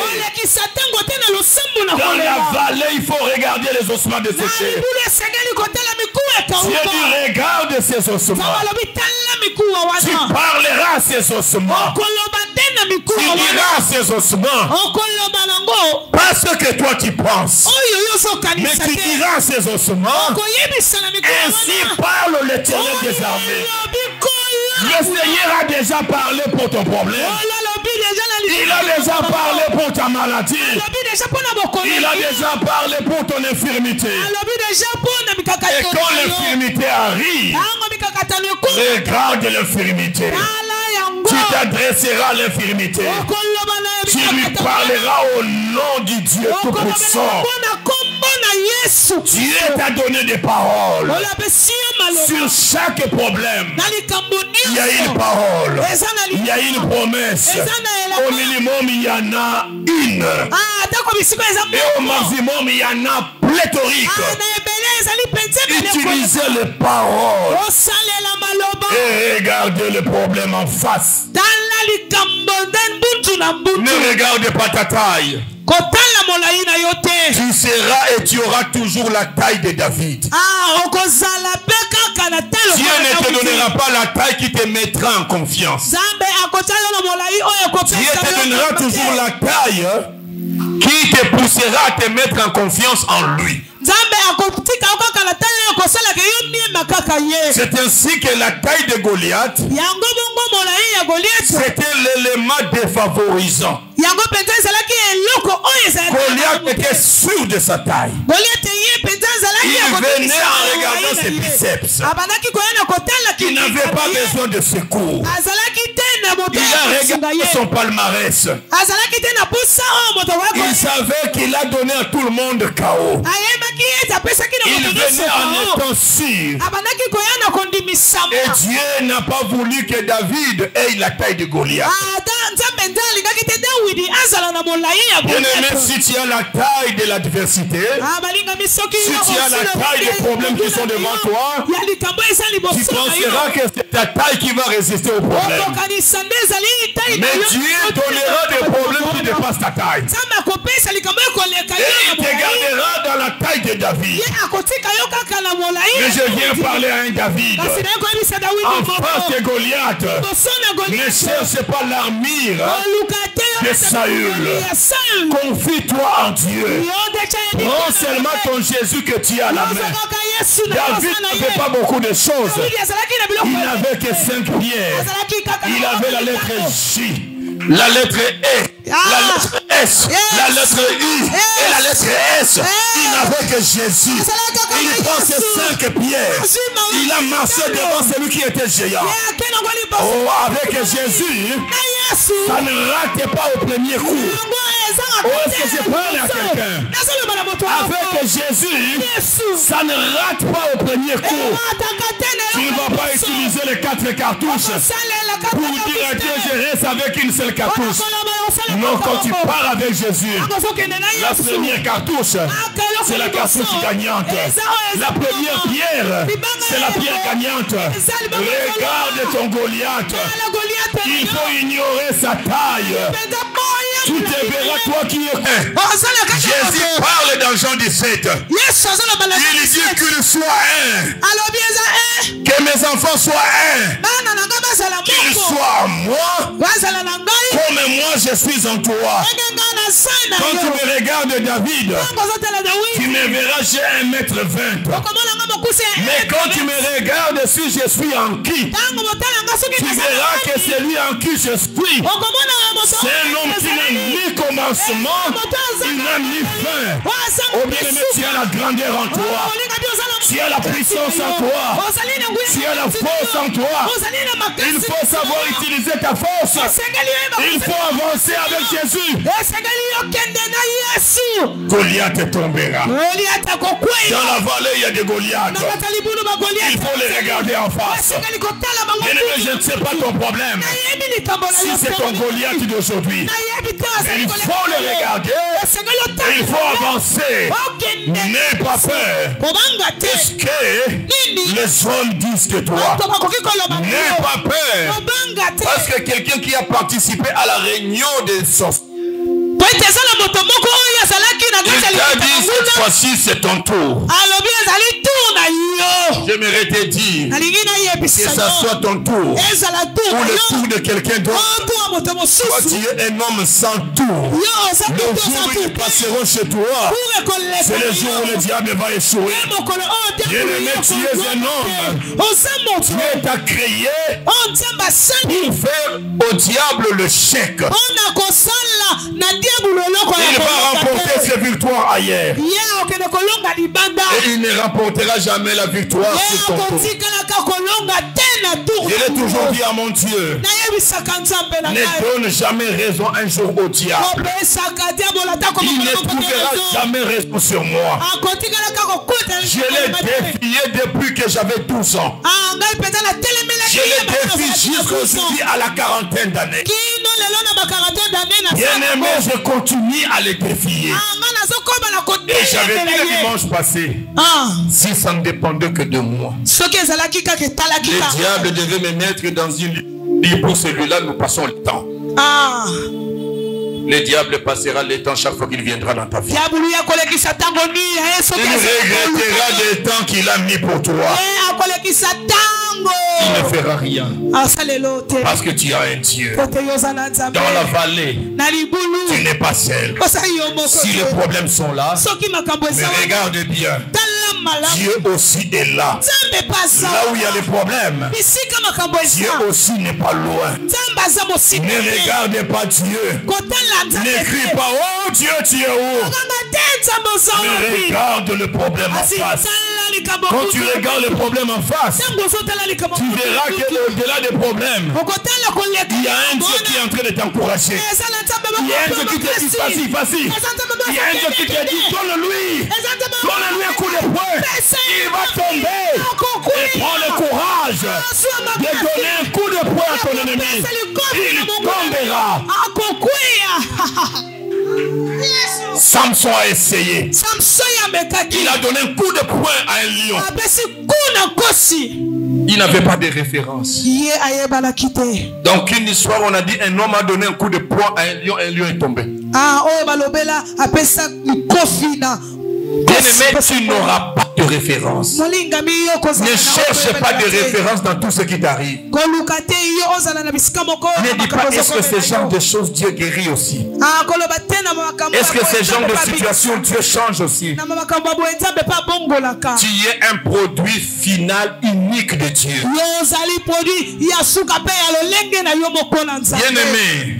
Dans la vallée, il faut regarder les ossements de sécher. Dieu dit, regarde ces ossements. Tu parleras à ces ossements. Tu diras à ces ossements. Pas ce que toi tu penses. Mais tu diras à ces ossements. Ainsi parle l'Éternel des armées. Le Seigneur a déjà parlé pour ton problème. Il a déjà parlé pour ta maladie. Il a déjà parlé pour ton infirmité. Et quand l'infirmité arrive, regarde l'infirmité. Tu t'adresseras à l'infirmité. Tu lui parleras au nom du Dieu Tout-Puissant. Dieu t'a donné des paroles. Sur chaque problème, il y a une parole. Il y a une promesse. Au minimum, il y en a une. Et au maximum, il y en a pléthorique. Utilisez les paroles. Et regardez le problème en face. Ne regardez pas ta taille. Tu seras et tu auras toujours la taille de David. Dieu ne te donnera pas la taille qui te mettra en confiance. Dieu te donnera toujours la taille qui te poussera à te mettre en confiance en lui. C'est ainsi que la taille de Goliath, c'était l'élément défavorisant. Goliath était sûr de sa taille. Il venait en regardant ses biceps. Il n'avait pas besoin de secours. Il a regardé son palmarès. Il savait qu'il a donné à tout le monde KO. Il venait en étant sûr. Et Dieu n'a pas voulu que David ait la taille de Goliath. Bien-aimé, si tu as la taille de l'adversité, si tu as la taille des problèmes qui sont devant toi, tu penseras que c'est ta taille qui va résister aux problèmes. Mais Dieu donnera des problèmes qui dépassent ta taille. Et il te gardera dans la taille de David. Mais je viens parler à un David. En face de Goliath, ne cherche pas l'armure de Saül. Confie-toi en Dieu. Prends seulement ton Jésus que tu as à la main. David n'avait pas beaucoup de choses. Il n'avait que 5 pierres. Il avait la lettre J, la lettre E, la lettre S, la lettre I et la lettre S. Il n'avait que Jésus. Il prend ses 5 pierres. Il a marché devant celui qui était géant. Oh, avec Jésus, ça ne rate pas au premier coup. Oh, est-ce que je parle à quelqu'un? Avec Jésus, ça ne rate pas au premier coup. Tu ne vas pas utiliser les 4 cartouches pour dire à Dieu, je reste avec une seule cartouche. Non, quand tu pars avec Jésus, la première cartouche, c'est la cartouche gagnante. La première pierre, c'est la pierre gagnante. Regarde ton Goliath. Il faut ignorer sa taille. Tu te verras toi qui es. Jésus parle dans Jean 17. Il dit qu'il soit un. Que mes enfants soient un. Qu'ils soient moi. Comme moi je suis en toi. Quand tu me regardes David, tu me verras j'ai 1m20. Mais quand tu me regardes si je suis en qui, tu verras que c'est lui en qui je suis. C'est un homme qui n'a ni commencement, il n'a ni fin. Oh bien-aimé, tu as la grandeur en toi. Tu as la puissance en toi. Tu as la force en toi. Il faut savoir utiliser ta force. Il faut avancer avec Jésus. Goliath tombera. Dans la vallée, il y a des Goliaths. Il faut les regarder en face. Je ne sais pas ton problème. Si c'est ton Goliath d'aujourd'hui, il faut le regarder. Il faut avancer. N'aie pas peur. Qu'est-ce que les hommes disent de toi? N'aie pas peur. Parce que quelqu'un qui a participé à la réunion des sorciers, il t'a dit cette fois-ci c'est ton tour. J'aimerais te dire que ça soit ton tour ou le tour de quelqu'un d'autre. Toi tu es un homme sans tour. Le jour où ils passeront chez toi, c'est le jour où le diable va échouer. Bien-aimé, tu es un homme. Dieu t'a créé pour faire au diable le chèque. Il va remporter ses victoires ailleurs. Et il ne remportera jamais la victoire sur ton tour. Je l'ai toujours dit à mon Dieu, ne donne jamais raison un jour au diable. Il ne trouvera jamais raison sur moi. Je l'ai défié depuis que j'avais 12 ans. Je l'ai défié jusqu'aujourd'hui à la quarantaine d'années. Bien-aimé, je continue à les défier. Et j'avais dit le dimanche passé, si ça ne dépendait que de moi, le diable devait me mettre dans une vie. Pour celui-là, nous passons le temps. Le diable passera le temps chaque fois qu'il viendra dans ta vie. Il regrettera le temps qu'il a mis pour toi. Il ne fera rien. Parce que tu as un Dieu. Dans la vallée, tu n'es pas seul. Si les problèmes sont là, mais regarde bien. Dieu aussi est là. Là où il y a les problèmes, Dieu aussi n'est pas loin. Ne regarde pas Dieu. Ne crie pas, oh Dieu, tu es où? Mais regarde le problème en face. Quand tu regardes le problème en face, tu verras qu'au-delà des problèmes, il y a un Dieu qui est en train de t'encourager. Il y a un Dieu qui te dit, vas-y, vas-y. Il y a un Dieu qui te dit, donne-lui un coup de poing. Il va tomber. Et prends le courage de donner un coup de poing à ton ennemi. Il tombera. Samson a essayé. Il a donné un coup de poing à un lion. Il n'avait pas de référence. Donc une histoire, on a dit un homme a donné un coup de poing à un lion est tombé. Bien-aimé, tu n'auras pas de référence. Ne cherche pas de référence dans tout ce qui t'arrive. Ne dis pas, est-ce que ce genre de choses Dieu guérit aussi? Est-ce que ce genre de situation Dieu change aussi? Tu es un produit final unique de Dieu. Bien-aimé,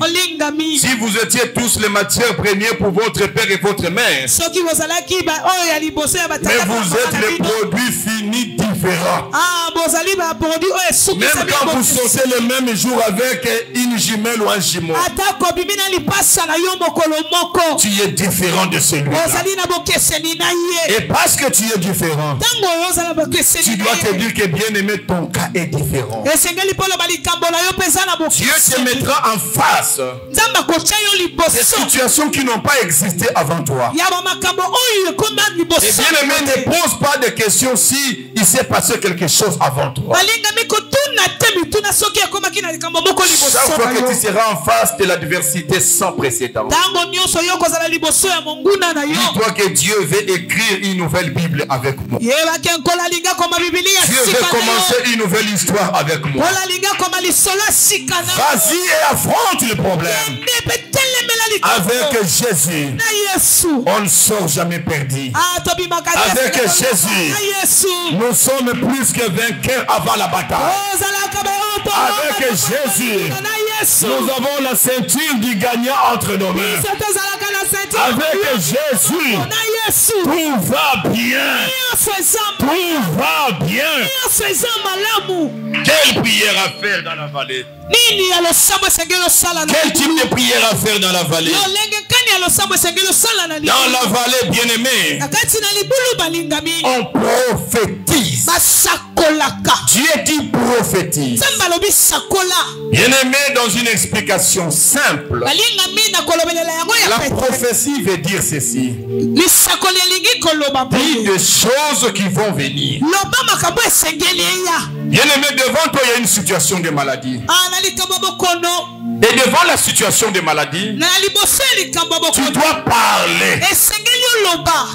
si vous étiez tous les matières premières pour votre père et votre mère, mais vous êtes les produits finis différents. Même quand vous sautez le même jour avec une jumelle ou un jumeau, tu es différent de celui-là. Et parce que tu es différent, tu dois te dire que bien aimé, ton cas est différent. Dieu te mettra en face des situations qui n'ont pas existé avant toi. Et bien aimé, ne pose pas de questions si il s'est passé quelque chose avant toi. Chaque fois que tu seras en face de l'adversité sans précédent, dis-toi que Dieu veut écrire une nouvelle Bible avec moi. Dieu veut commencer une nouvelle histoire avec moi. Vas-y et affronte le problème. Avec Jésus, on ne sort jamais perdu. Avec Jésus, nous sommes plus que vainqueurs avant la bataille. Avec Jésus, nous avons la ceinture du gagnant entre nos mains. Avec Jésus, tout va bien. Tout va bien. Quelle prière à faire dans la vallée? Quel type de prière à faire dans la vallée? Dans la vallée, bien-aimé, on prophétise. Dieu dit prophétise. Bien-aimé, dans une explication simple, la prophétie veut dire ceci. Dit des choses qui vont venir. Bien-aimé, devant toi, il y a une situation de maladie. Et devant la situation de maladie, tu dois parler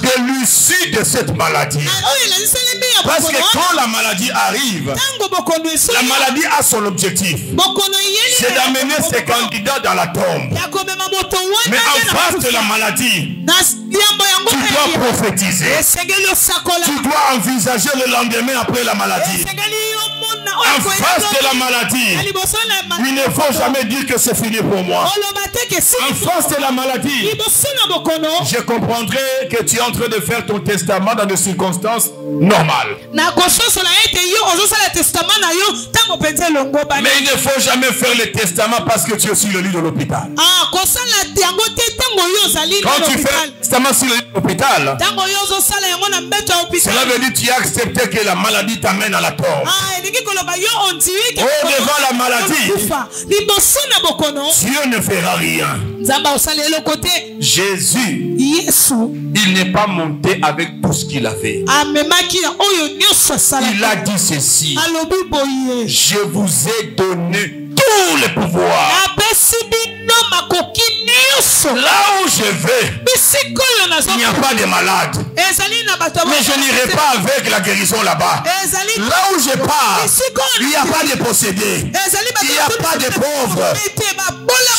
de l'issue de cette maladie. Parce que quand la maladie arrive, la maladie a son objectif. C'est d'amener ses candidats dans la tombe. Mais en face de la maladie, tu dois prophétiser. Tu dois envisager le lendemain après la maladie. En face de la maladie, il ne faut jamais dire que c'est fini pour moi. En face de la maladie, je comprendrai que tu es en train de faire ton testament dans des circonstances normales. Mais il ne faut jamais faire le testament parce que tu es sur le lit de l'hôpital. Quand tu fais le testament sur le lit de l'hôpital, cela veut dire que tu as accepté que la maladie t'amène à la tombe. Oh, devant la maladie, Dieu ne fera rien. Jésus, il n'est pas monté avec tout ce qu'il avait. Il a dit ceci: je vous ai donné tous les pouvoirs. Là où je vais, il n'y a pas de malade. Mais je n'irai pas avec la guérison là-bas. Là où je pars, il n'y a pas de possédés. Il n'y a pas de pauvres.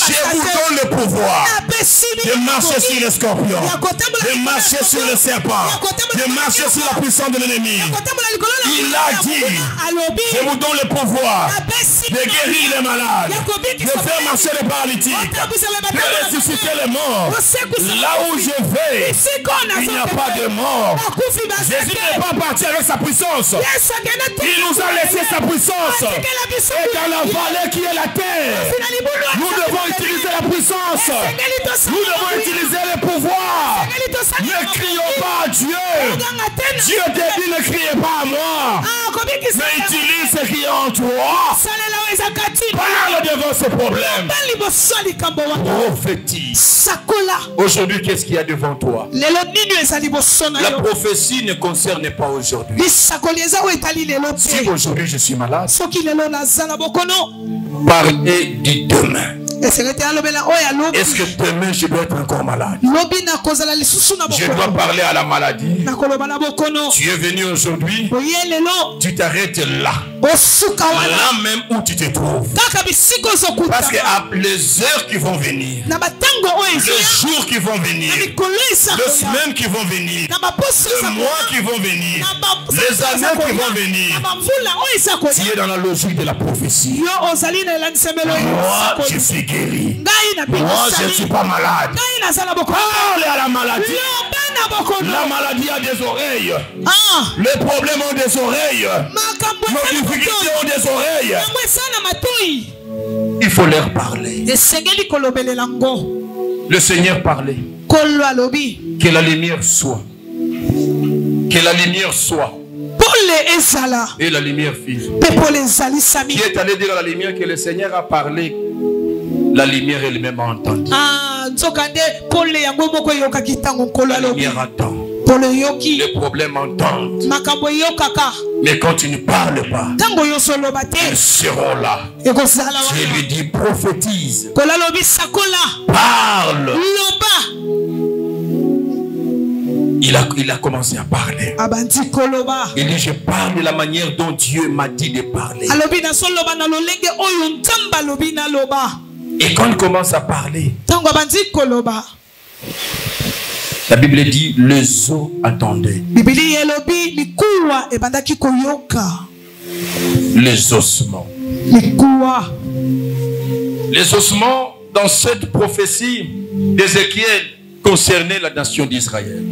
Je vous donne le pouvoir de marcher sur les scorpions, de marcher sur les serpents, de marcher sur la puissance de l'ennemi. Il a dit: je vous donne le pouvoir de guérir les malades, de faire marcher les paralytiques, de ressusciter les morts. Là où je vais, il n'y a pas de mort. Jésus n'est pas parti avec sa puissance. Il nous a laissé sa puissance. Et dans la vallée qui est la terre, nous devons utiliser la puissance. Nous devons utiliser le pouvoir. Ne crions pas à Dieu. Dieu te dit: ne criez pas à moi, mais utilise ce qui est en toi. Parle devant ce problème. Prophétise. Aujourd'hui, qu'est-ce qu'il y a devant toi? La prophétie ne concerne pas aujourd'hui. Si aujourd'hui je suis malade, parlez du demain. Est-ce que demain je dois être encore malade? Je dois parler à la maladie. Tu es venu aujourd'hui, tu t'arrêtes là. Là même où tu te trouves. Parce que les heures qui vont venir, les jours qui vont venir, les semaines qui vont venir, les mois qui vont venir, les années qui vont venir, tu es dans la logique de la prophétie. Moi, je suis guéri. Moi, je ne suis pas malade. Parle à la maladie. La maladie a des oreilles. Les problèmes ont des oreilles. Nos difficultés ont des oreilles. Il faut leur parler. Le Seigneur parlait. Que la lumière soit. Que la lumière soit. Et la lumière fut. Qui est allé dire à la lumière que le Seigneur a parlé? La lumière elle-même a entendu. La lumière entend. Les problèmes entendent. Mais quand tu ne parles pas, ils seront là. Je lui dis: prophétise. Parle. Il a commencé à parler. Il dit: je parle de la manière dont Dieu m'a dit de parler. Et quand il commence à parler, la Bible dit: les eaux attendaient. Les ossements. Les ossements, dans cette prophétie d'Ézéchiel, concernait la nation d'Israël.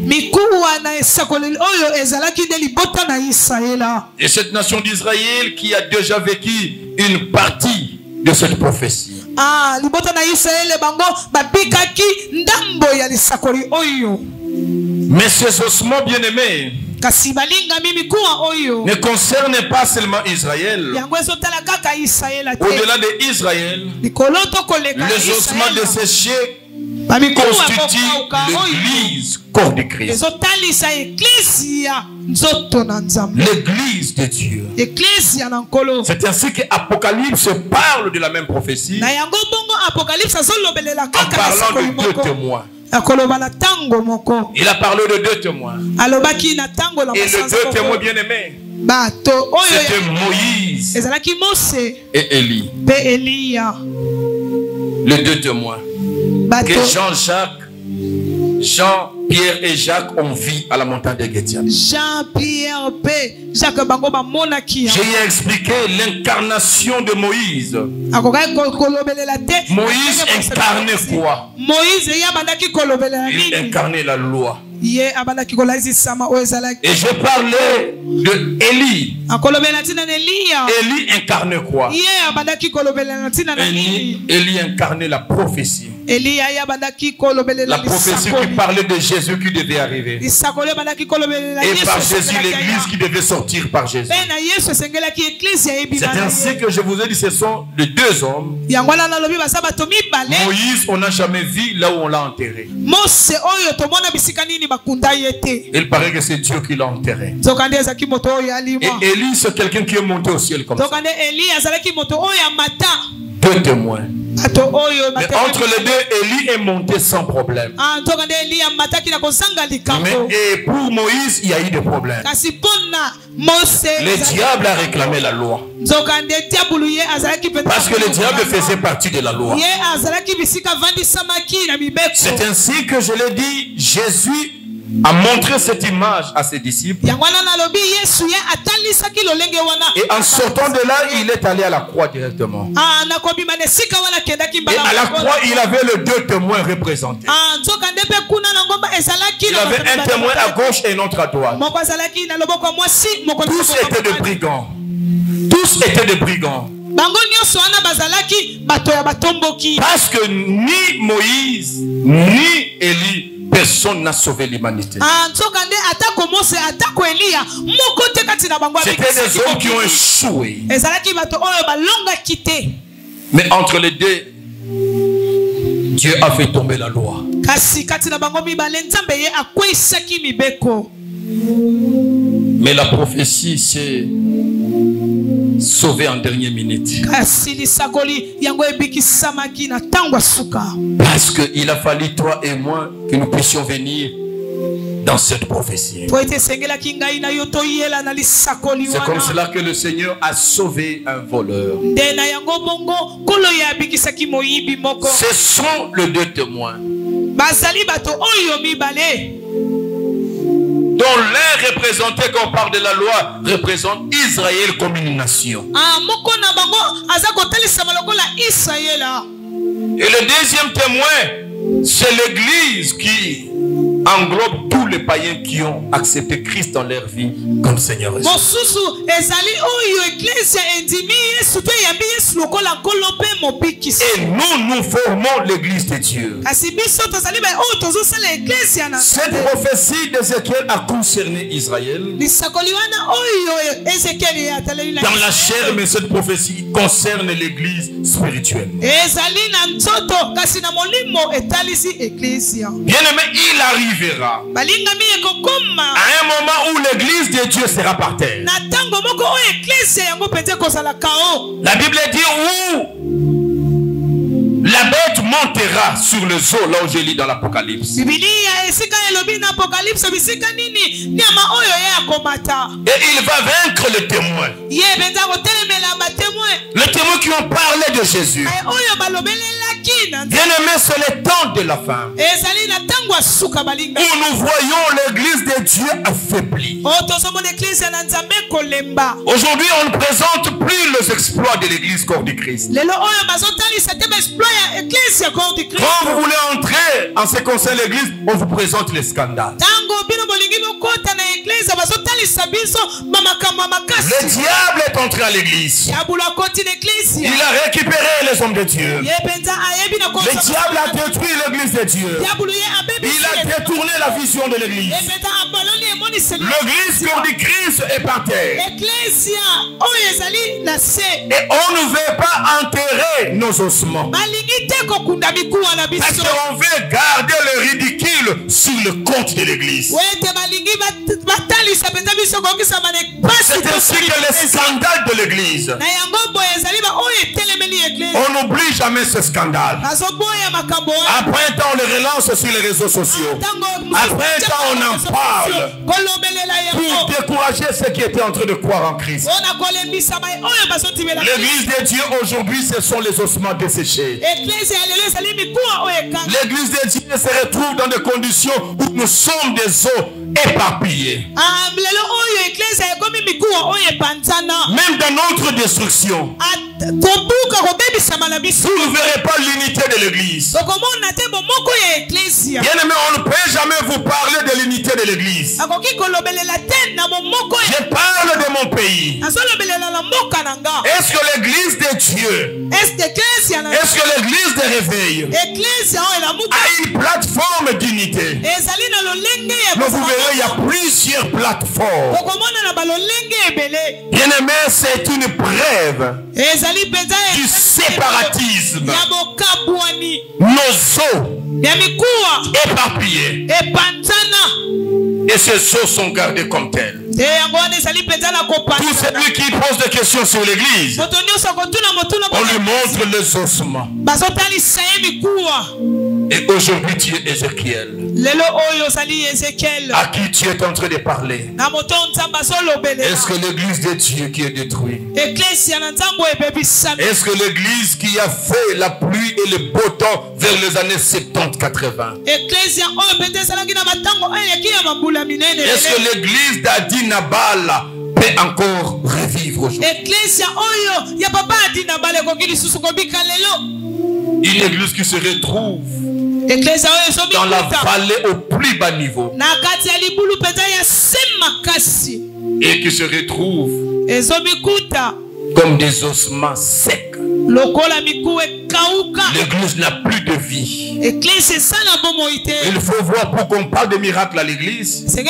Et cette nation d'Israël qui a déjà vécu une partie de cette prophétie. Mais ces ossements bien-aimés ne concernent pas seulement Israël. Au-delà de Israël, les ossements desséchés constituent l'église corps de Christ. L'église de Dieu. C'est ainsi que Apocalypse parle de la même prophétie en parlant de deux témoins. Il a parlé de deux témoins. Et les deux témoins bien-aimés, c'était Moïse et Élie. Les deux témoins que Jean-Pierre et Jacques ont vu à la montagne de Gethsemane. J'ai expliqué l'incarnation de Moïse. Moïse incarnait quoi? Il incarnait la loi. Et je parlais de Élie. Élie incarnait quoi? Élie incarnait la prophétie. La prophétie qui parlait de Jésus qui devait arriver. Et par Jésus, l'église qui devait sortir par Jésus. C'est ainsi que je vous ai dit, ce sont les deux hommes. Moïse, on n'a jamais vu là où on l'a enterré. Il paraît que c'est Dieu qui l'a enterré. Et Élie, c'est quelqu'un qui est monté au ciel comme ça. Deux témoins. Mais entre les deux, Élie est monté sans problème. Mais pour Moïse, il y a eu des problèmes. Le diable a réclamé la loi. Parce que le diable faisait partie de la loi. C'est ainsi que je l'ai dit, Jésus a montré cette image à ses disciples. Et en sortant de là, il est allé à la croix directement. Et à la croix, il avait les deux témoins représentés. Il avait un témoin à gauche et un autre à droite. Tous étaient des brigands. Tous étaient des brigands. Parce que ni Moïse, ni Élie, personne n'a sauvé l'humanité. C'était des hommes qui ont échoué. Mais entre les deux, Dieu a fait tomber la loi. Mais la prophétie s'est sauvée en dernière minute. Parce qu'il a fallu toi et moi que nous puissions venir dans cette prophétie. C'est comme cela que le Seigneur a sauvé un voleur. Ce sont les deux témoins dont l'un représentait, quand on parle de la loi, représente Israël comme une nation. Et le deuxième témoin, c'est l'église qui englobe tous les païens qui ont accepté Christ dans leur vie comme Seigneur. Et nous formons l'église de Dieu. Cette prophétie d'Ézéchiel a concerné Israël dans la chair, mais cette prophétie concerne l'église spirituelle. Bien aimé, il arrivera à un moment où l'église de Dieu sera par terre. La Bible dit où la bête montera sur le zoo, là où je lis dans l'Apocalypse. Et il va vaincre le témoin. Les témoins qui ont parlé de Jésus. Bien-aimé, c'est le temps de la fin où nous voyons l'église de Dieu affaiblie. Aujourd'hui, on ne présente plus les exploits de l'église corps du Christ. Quand vous voulez entrer en ce qui concerne l'église, on vous présente les scandales. Le diable est entré à l'église. Il a récupéré les hommes de Dieu. Le diable a détruit l'église de Dieu. Il a détourné la vision de l'église. L'église corps du Christ est par terre. Et on ne veut pas enterrer nos ossements. Parce qu'on veut garder le ridicule sur le compte de l'église. C'est ainsi que le scandale de l'église. On n'oublie jamais ce scandale. Après un temps, on le relance sur les réseaux sociaux. Après un temps, on en parle pour décourager ceux qui étaient en train de croire en Christ. L'église de Dieu aujourd'hui, ce sont les ossements desséchés. L'église de Dieu se retrouve dans des conditions où nous sommes des os éparpillés. Même dans notre destruction, vous ne verrez pas l'unité de l'église. Bien aimé, on ne peut jamais vous parler de l'unité de l'église. Je parle de mon pays. Est-ce que l'église de Dieu, est-ce que l'église de réveil a une plateforme d'unité? Mais vous verrez, il y a plusieurs plateformes. Bien aimé, c'est une preuve du séparatisme. Nos os éparpillés. Et ces os sont gardés comme tels. Tout celui qui pose des questions sur l'église, on lui montre les ossements. Et aujourd'hui tu es Ézéchiel, à qui tu es en train de parler. Est-ce que l'église de Dieu qui est détruite? Est-ce que l'église qui a fait la pluie et le beau temps vers les années 70-80? Est-ce que l'église d'Adi Nabal peut encore revivre aujourd'hui? Une église qui se retrouve dans la vallée au plus bas niveau et qui se retrouve comme des ossements secs. L'église n'a plus de vie. Il faut voir, pour qu'on parle de miracles à l'église, il faut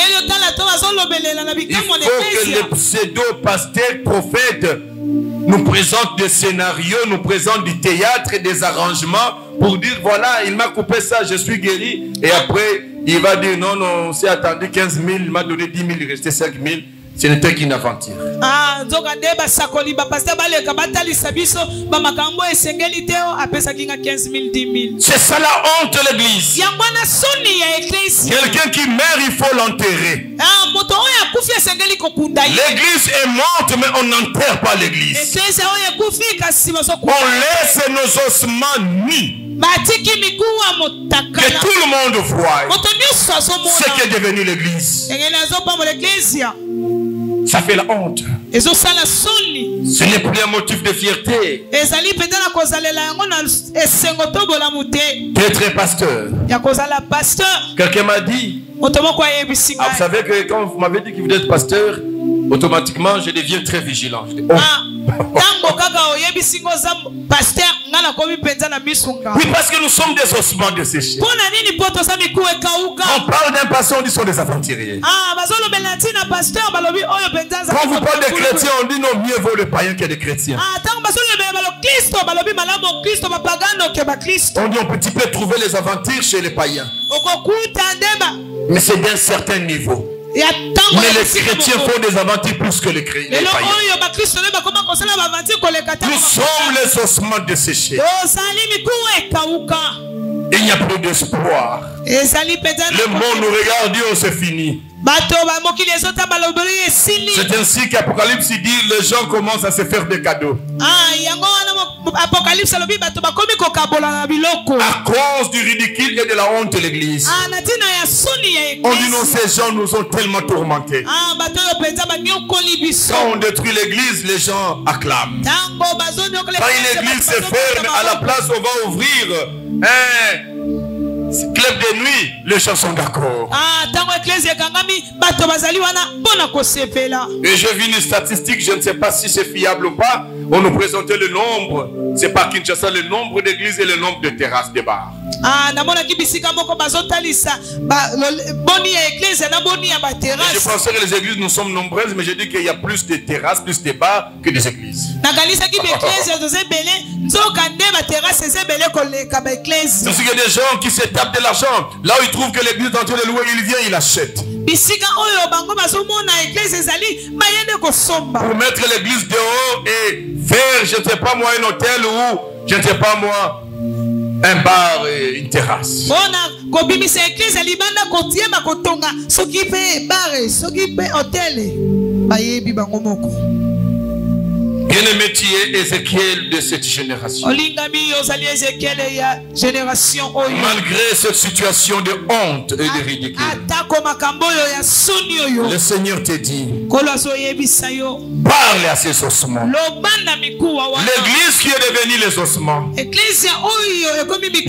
que les pseudo-pasteurs prophètes nous présentent des scénarios, nous présentent du théâtre et des arrangements pour dire voilà, il m'a coupé ça, je suis guéri. Et après, il va dire non, non, on s'est attendu 15 000, il m'a donné 10 000, il restait 5 000. Ce n'était qu'une aventure. C'est ça la honte de l'église. Quelqu'un qui meurt, il faut l'enterrer. L'église est morte, mais on n'enterre pas l'église. On laisse nos ossements nus. Que tout le monde voit ce qui est devenu l'église. Ça fait la honte. Ce n'est plus un motif de fierté d'être pasteur. Quelqu'un m'a dit, vous savez que quand vous m'avez dit que vous êtes pasteur, automatiquement je deviens très vigilant. Je dis, oh. Oui, parce que nous sommes des ossements desséchés. On parle d'un pasteur, on dit qu'ils sont des aventuriers. Quand vous parlez des chrétiens, on dit non, mieux vaut le païen que les chrétiens. On dit on peut trouver les aventures chez les païens, mais c'est d'un certain niveau. Mais les chrétiens font des aventures plus que les païens. Nous sommes les ossements desséchés. Il n'y a plus d'espoir. Le monde nous regarde, Dieu, c'est fini. C'est ainsi qu'Apocalypse dit les gens commencent à se faire des cadeaux. Apocalypse alobi bato bakomi kokabola na biloko. À cause du ridicule et de la honte de l'église. Na tina ya soni ya On église. dit non, ces gens nous ont tellement tourmentés. Bato yo penza ba nyokoli biso. Quand on détruit l'église, les gens acclament. Tango bazo nyokoli. Quand une église se ferme, à la place on va ouvrir un club de nuit, les gens sont d'accord. Tango église ekangami bato bazali wana bona kosepela. Et j'ai vu une statistique, je ne sais pas si c'est fiable ou pas. On nous présentait le nombre, c'est pas Kinshasa, le nombre d'églises et le nombre de terrasses de bars. namonaki bisika moko bazotalisa boni ya église na boni ya baterrasse. Je pensais que les églises nous sommes nombreuses, mais je dis qu'il y a plus de terrasses, plus de bars que des églises. Nakanisaki baeglise ezebele nzoka nde baterrasse ezebele koleka baeglise. Parce qu'il y a des gens qui se tapent de l'argent. Là où ils trouvent que l'église est en train de louer, il vient, il achète. Bisika oyo bango bazomona église ezali bayende kosomba. Pour mettre l'église dehors et faire, je ne sais pas moi, un hôtel ou, je ne sais pas moi, un bar et une terrasse. Bona kobimisa église libanda kotiema kotonga soki pe bar soki pe hôtel bayebi bango moko. Bien-aimé, tu es Ézéchiel de cette génération. Malgré cette situation de honte et de ridicule, le Seigneur te dit, parle à ces ossements. L'église qui est devenue les ossements. Je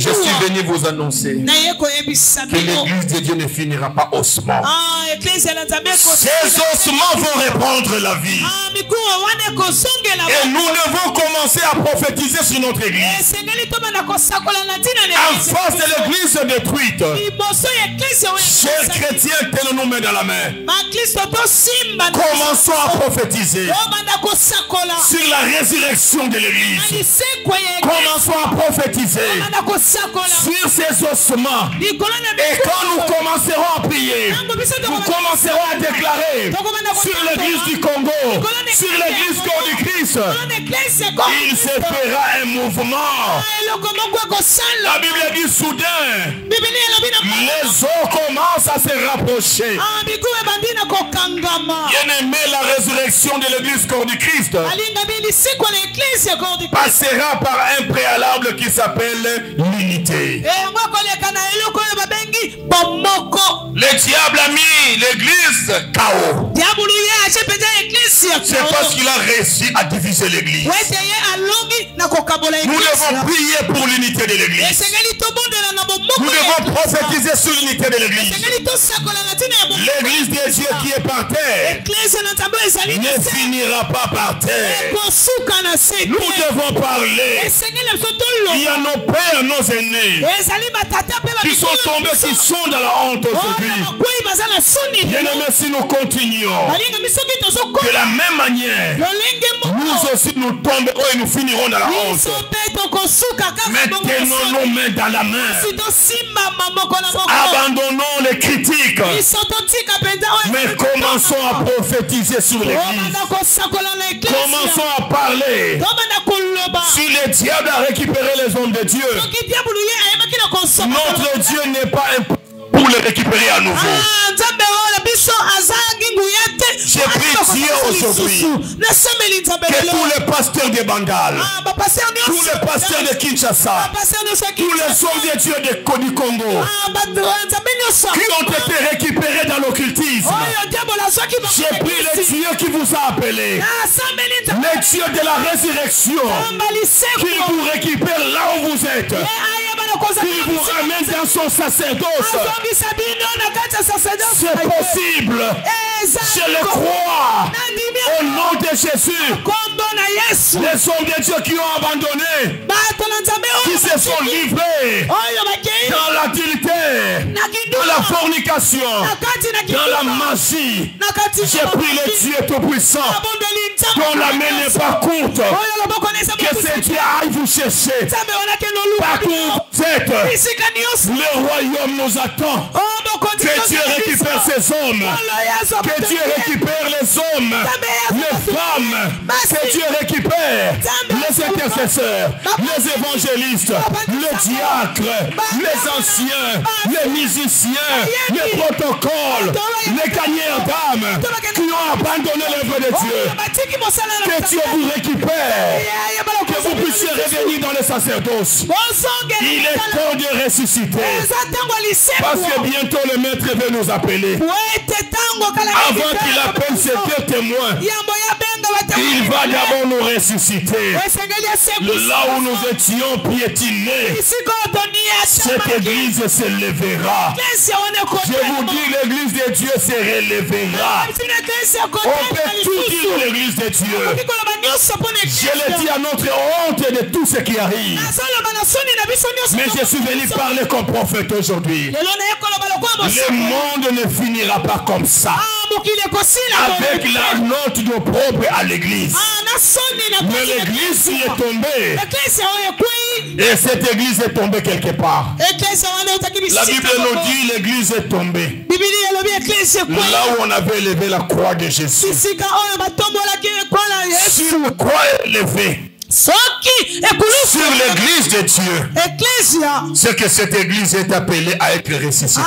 suis venu vous annoncer que l'église de Dieu ne finira pas ossements. Ces ossements vont répandre la vie. Et nous devons commencer à prophétiser sur notre église. En face de l'église détruite, chers chrétiens, tenons nos mains dans la main. Commençons à prophétiser sur la résurrection de l'église. Commençons à prophétiser sur ces ossements. Et quand nous commencerons à prier, nous commencerons à déclarer sur l'église du Congo, sur l'église corps du Christ, il se fera un mouvement. La Bible dit soudain, les eaux commencent à se rapprocher. Bien-aimé, la résurrection de l'église corps du Christ passera par un préalable qui s'appelle l'unité. Le diable a mis l'église KO. C'est parce qu'il a réussi à diviser l'église. Nous devons prier pour l'unité de l'église. Nous devons prophétiser sur l'unité de l'église. L'église de Dieu qui est par terre ne finira pas par terre. Nous devons parler. Il y a nos pères, nos aînés qui sont tombés, qui sont dans la honte aujourd'hui. Bien-aimés, si nous continuons de la même manière, nous aussi nous tomberons et nous finirons dans la honte. Mettons nos mains dans la main. Abandonnons les critiques. Mais commençons à prophétiser sur l'église. Commençons à parler. Si le diable a récupéré les hommes de Dieu, notre Dieu n'est pas un pour les récupérer à nouveau. J'ai pris Dieu aujourd'hui que tous les pasteurs de Bandal, tous les pasteurs de Kinshasa, tous les hommes de Dieu du Congo qui ont été récupérés dans l'occultisme, j'ai pris le Dieu qui vous a appelé, le Dieu de la résurrection, qui vous récupère là où vous êtes, qui vous ramène dans son sacerdoce. C'est possible. Je le crois. Au nom de Jésus. Les hommes de Dieu qui ont abandonné, qui se sont livrés dans l'adultère, dans la fornication, dans la magie. J'ai pris le Dieu Tout-Puissant, dont la main n'est pas courte, que ce Dieu aille vous chercher partout où vous êtes. Le royaume nous attend. Que Dieu récupère ces hommes. Que Dieu récupère les hommes, les femmes. Que Dieu récupère les intercesseurs, les évangélistes, les diacres, les anciens, les musiciens, les protocoles, les gagnants d'âmes qui ont abandonné l'œuvre de Dieu. Que Dieu vous récupère. Que vous puissiez revenir dans le sacerdoce. Il est temps de ressusciter. Parce que bientôt le maître veut nous appeler. Avant qu'il appelle ses deux témoins, il va d'abord nous ressusciter. Là où nous étions piétinés, cette église se lèvera. Je vous dis, l'église de Dieu se relèvera. On peut tout dire de l'église de Dieu. Je le dis à notre honte de tout ce qui arrive. Mais je suis venu parler comme prophète aujourd'hui. Le monde ne finira pas comme ça. Avec la note de propre à l'église. Mais l'église y est tombée. Et cette église est tombée quelque part. La Bible nous dit l'église est tombée. Là où on avait élevé la croix de Jésus. Sur la croix élevée. Sur l'église de Dieu, c'est que cette église est appelée à être ressuscitée.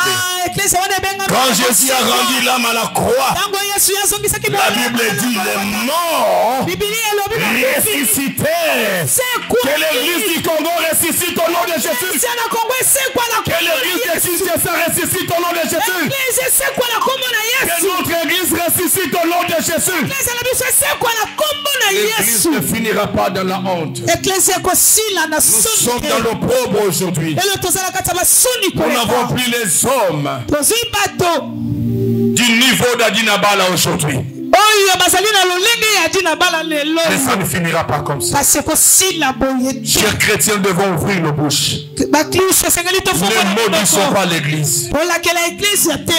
Quand Jésus a rendu l'âme à la croix, la Bible dit les morts ressuscités. Que l'église du Congo ressuscite au nom de Jésus. Que l'église de Kinshasa ressuscite au nom de Jésus. Que notre église ressuscite au nom de Jésus. L'église ne finira pas dans la honte. Nous sommes dans l'opprobre aujourd'hui. Nous n'avons plus les hommes du niveau d'Adinabala aujourd'hui. Mais ça ne finira pas comme ça. Chers chrétiens, devons ouvrir nos bouches. Les maudits ne sont pas l'église.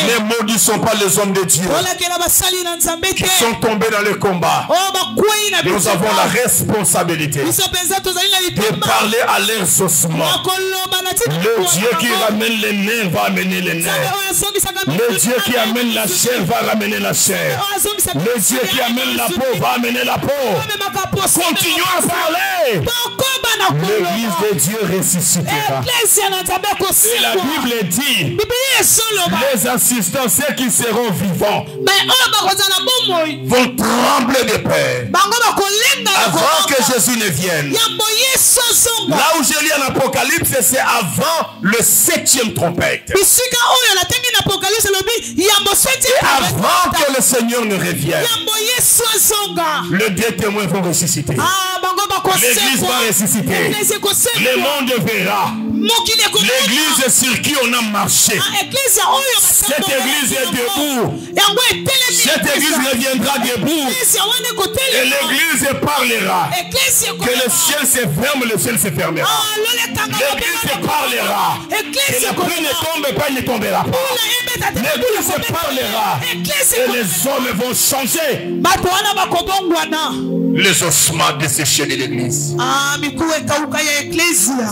Les maudits ne sont pas les hommes de Dieu qui sont tombés dans le combat. Nous avons la responsabilité de parler à leurs ossements. Le Dieu qui ramène les nerfs va amener les nerfs. Le Dieu qui amène la chair va ramener la chair. Le Dieu qui amène la peau va amener la peau. Continuons à parler. L'église de Dieu ressuscitera. Et la Bible dit, les assistants, ceux qui seront vivants, vont trembler de peur avant que Jésus ne vienne. Là où je lis en Apocalypse, c'est avant le 7e trompette. Et avant que le Seigneur ne revienne, les deux témoins vont ressusciter. L'église va ressusciter. Le monde verra. L'église sur qui on a marché. Cette église est debout. Cette église reviendra debout. Et l'église parlera. Que le ciel se ferme, le ciel se fermera. L'église parlera. Que le pluie ne tombe pas, il ne tombera pas. L'église parlera. Et les hommes vont changer. Les ossements desséchés de l'église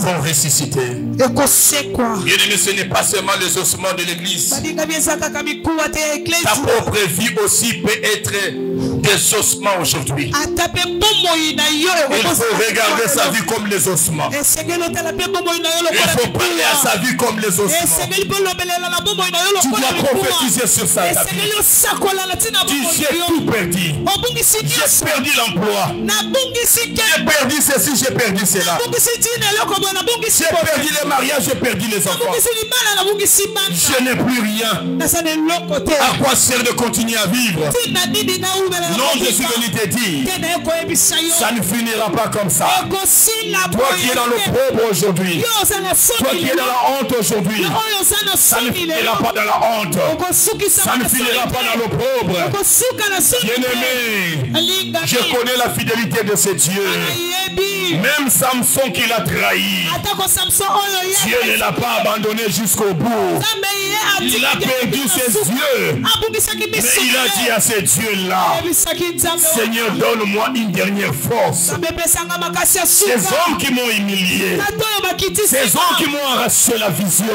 vont ressusciter. Bien-aimé, ce n'est pas seulement les ossements de l'église. Ta propre vie aussi peut être des ossements aujourd'hui. Il faut regarder sa vie comme les ossements. Il faut parler à sa vie comme les ossements. Tu dois prophétiser sur sa vie. Tu j'ai tout perdu. J'ai perdu l'emploi. J'ai perdu ceci, j'ai perdu cela. J'ai perdu les mariages, j'ai perdu les enfants. Je n'ai plus rien. À quoi sert de continuer à vivre? Non, je suis venu te dire, ça ne finira pas comme ça. Toi qui es dans le pauvre aujourd'hui, toi qui es dans la honte aujourd'hui, ça ne finira pas dans la honte. Ça ne finira pas dans le pauvre. Bien-aimé, je connais la fidélité de ce Dieu. Même Samson qui l'a trahi, Dieu ne l'a pas abandonné jusqu'au bout. Il a perdu ses yeux, mais il a dit à ces dieux-là, Seigneur, donne-moi une dernière force. Ces hommes qui m'ont humilié, ces hommes qui m'ont arraché la vision,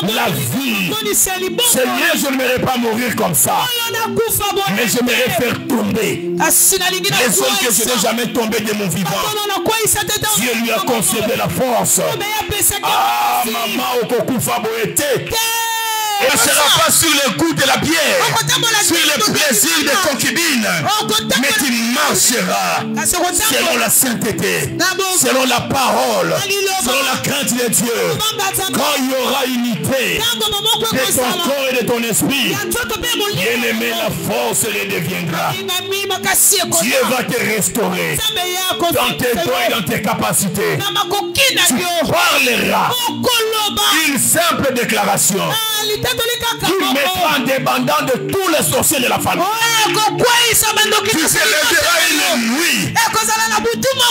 la vie. Seigneur, je n'aimerais pas mourir comme ça, mais j'aimerais faire tomber les hommes que je n'ai jamais tombé de mon vivant. Dieu lui a concédé la force. Ah, maman, Okokufa Boete. Elle ne sera pas sur le goût de la bière, sur le plaisir des concubines, mais tu marcheras selon la sainteté, selon la parole, selon la crainte de Dieu. Quand il y aura unité de ton corps et de ton esprit, bien-aimé, la force redeviendra. Dieu va te restaurer dans tes dons et dans tes capacités. Tu parleras une simple déclaration. Tu mettras en dépendant de tous les sorciers de la famille. Tu te lèveras une nuit.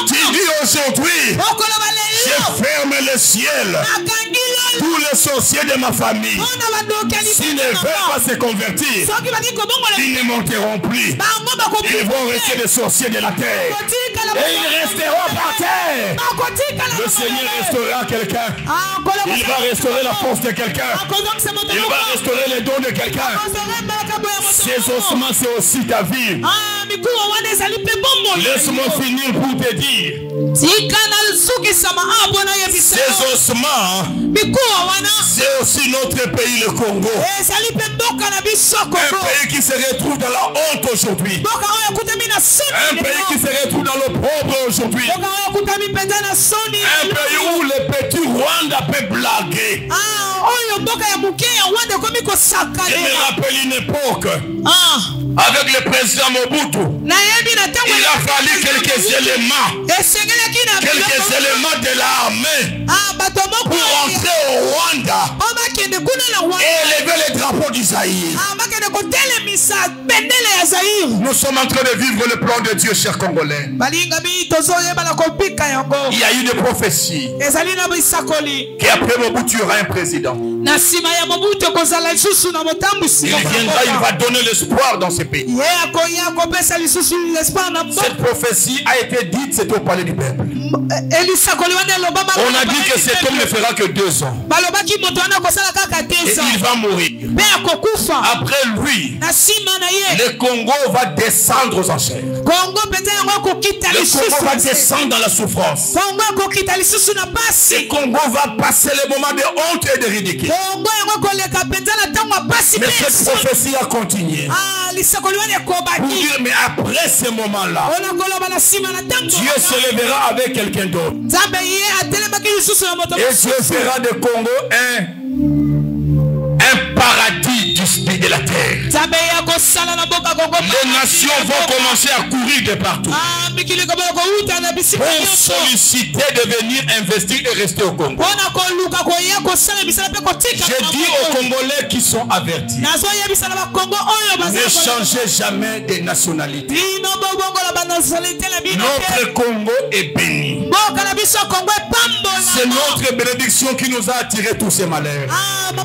Tu dis aujourd'hui, je ferme le ciel. Tous les sorciers de ma famille, s'ils ne veulent pas se convertir, ils ne monteront plus. Ils vont rester des sorciers de la terre. Et ils resteront par terre. Le Seigneur restaurera quelqu'un. Il va restaurer la force de quelqu'un. Il va restaurer les dons de quelqu'un. Ces ossements, c'est aussi ta vie. Laisse-moi finir pour te dire. Ces ossements, c'est aussi notre pays, le Congo. Un pays qui se retrouve dans la honte aujourd'hui. Un pays qui se retrouve dans l'opprobre aujourd'hui. Un pays où le petit Rwanda peut blaguer. Je me rappelle une époque avec le président Mobutu. Il a fallu quelques éléments de l'armée pour entrer au Rwanda et élever les drapeaux du Zaïre. Nous sommes en train de vivre le plan de Dieu, chers Congolais. Il y a eu des prophéties qu'après Mobutu il y aura un président. Il viendra, il va donner l'espoir dans ce pays. Cette prophétie a été dite, c'était au palais du peuple. On a dit que cet homme ne fera que 2 ans. Et il va mourir. Après lui, le Congo va descendre aux enchères. Le Congo va descendre dans la souffrance. Le Congo va passer le moment de honte et de ridicule. Mais cette prophétie a continué. Pour dire, mais après ce moment-là, Dieu se lèvera avec quelqu'un d'autre. Et Dieu fera de Congo un paradis de la terre. Les nations vont commencer à courir de partout pour solliciter de venir investir et rester au Congo. Je dis aux Congolais qui sont avertis, ne changez jamais de nationalité. Notre Congo est béni. C'est notre bénédiction qui nous a attiré tous ces malheurs. Mais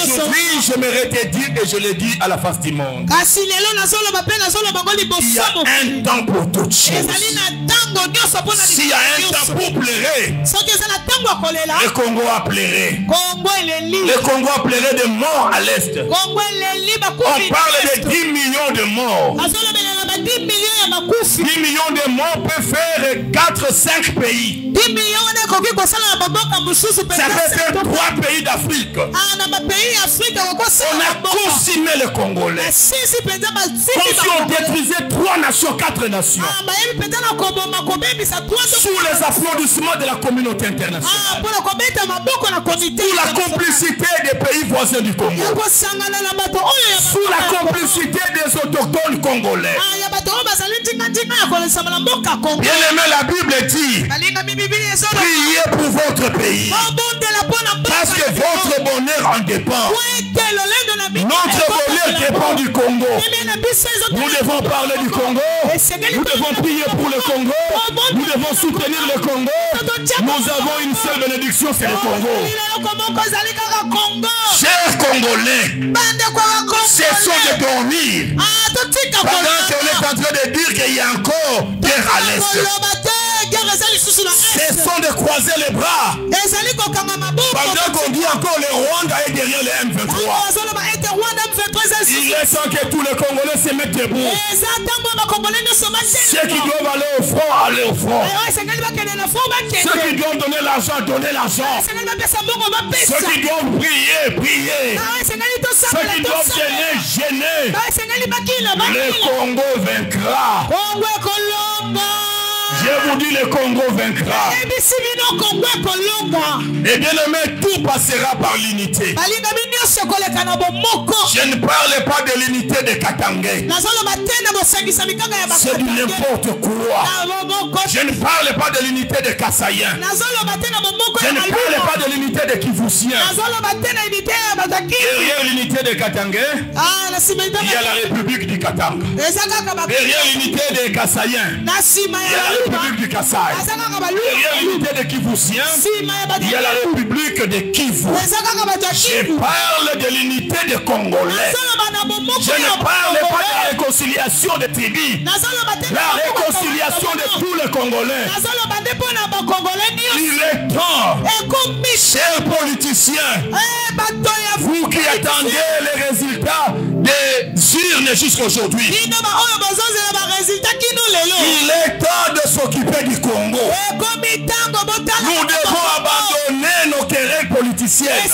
aujourd'hui, j'aimerais te dire, et je le dis à la face du monde, il y a un temps pour toutes choses. S'il y a un temps pour pleurer, le Congo a pleuré. Le Congo a pleuré de morts à l'est. On parle de 10 millions de morts. 10 millions de morts peuvent faire 4-5 pays. Ça peut faire 3 pays d'Afrique. On a consigné les Congolais. Comme si on détruisait 3 nations, 4 nations. Sous les applaudissements de la communauté internationale. Sous la complicité des pays voisins du Congo. Sous la complicité des autochtones congolais. Bien aimé, la Bible dit, priez pour votre pays. Parce que votre bonheur en dépend. Notre bonheur dépend du Congo. Nous devons parler du Congo. Nous devons prier pour le Congo. Nous devons soutenir le Congo. Nous avons une seule bénédiction, c'est le Congo. Chers Congolais, cessons de dormir. Pendant qu'on est en train de dire qu'il y a encore guerre à l'Est. Cessons de croiser les bras. Pendant qu'on dit encore le Rwanda est derrière le M23. Il est temps que tous les Congolais se mettent debout. Ceux qui doivent aller au front, aller au front. Ceux qui doivent donner l'argent, donner l'argent. Ceux qui doivent prier, prier. Ceux qui doivent gêner. Le Congo vaincra. Je vous dis, le Congo vaincra. Et bien aimé, tout passera par l'unité. Je ne parle pas de l'unité de Katangé. C'est du n'importe quoi. Je ne parle pas de l'unité de Kassayen. Je ne parle pas de l'unité de Kivussien. Derrière l'unité de Katangé, il y a la République du Katanga. Derrière l'unité de Kassayen, il y a la République du Kassai. Derrière l'unité de Kivussien, il y a la République de Kivu. Je parle de l'unité des Congolais. Je ne parle pas de la réconciliation des tribus. La réconciliation de tous les Congolais. Il est temps, chers politiciens, vous qui attendez les résultats des urnes jusqu'à aujourd'hui, il est temps de s'occuper du Congo. Nous devons abandonner nos querelles politiciennes.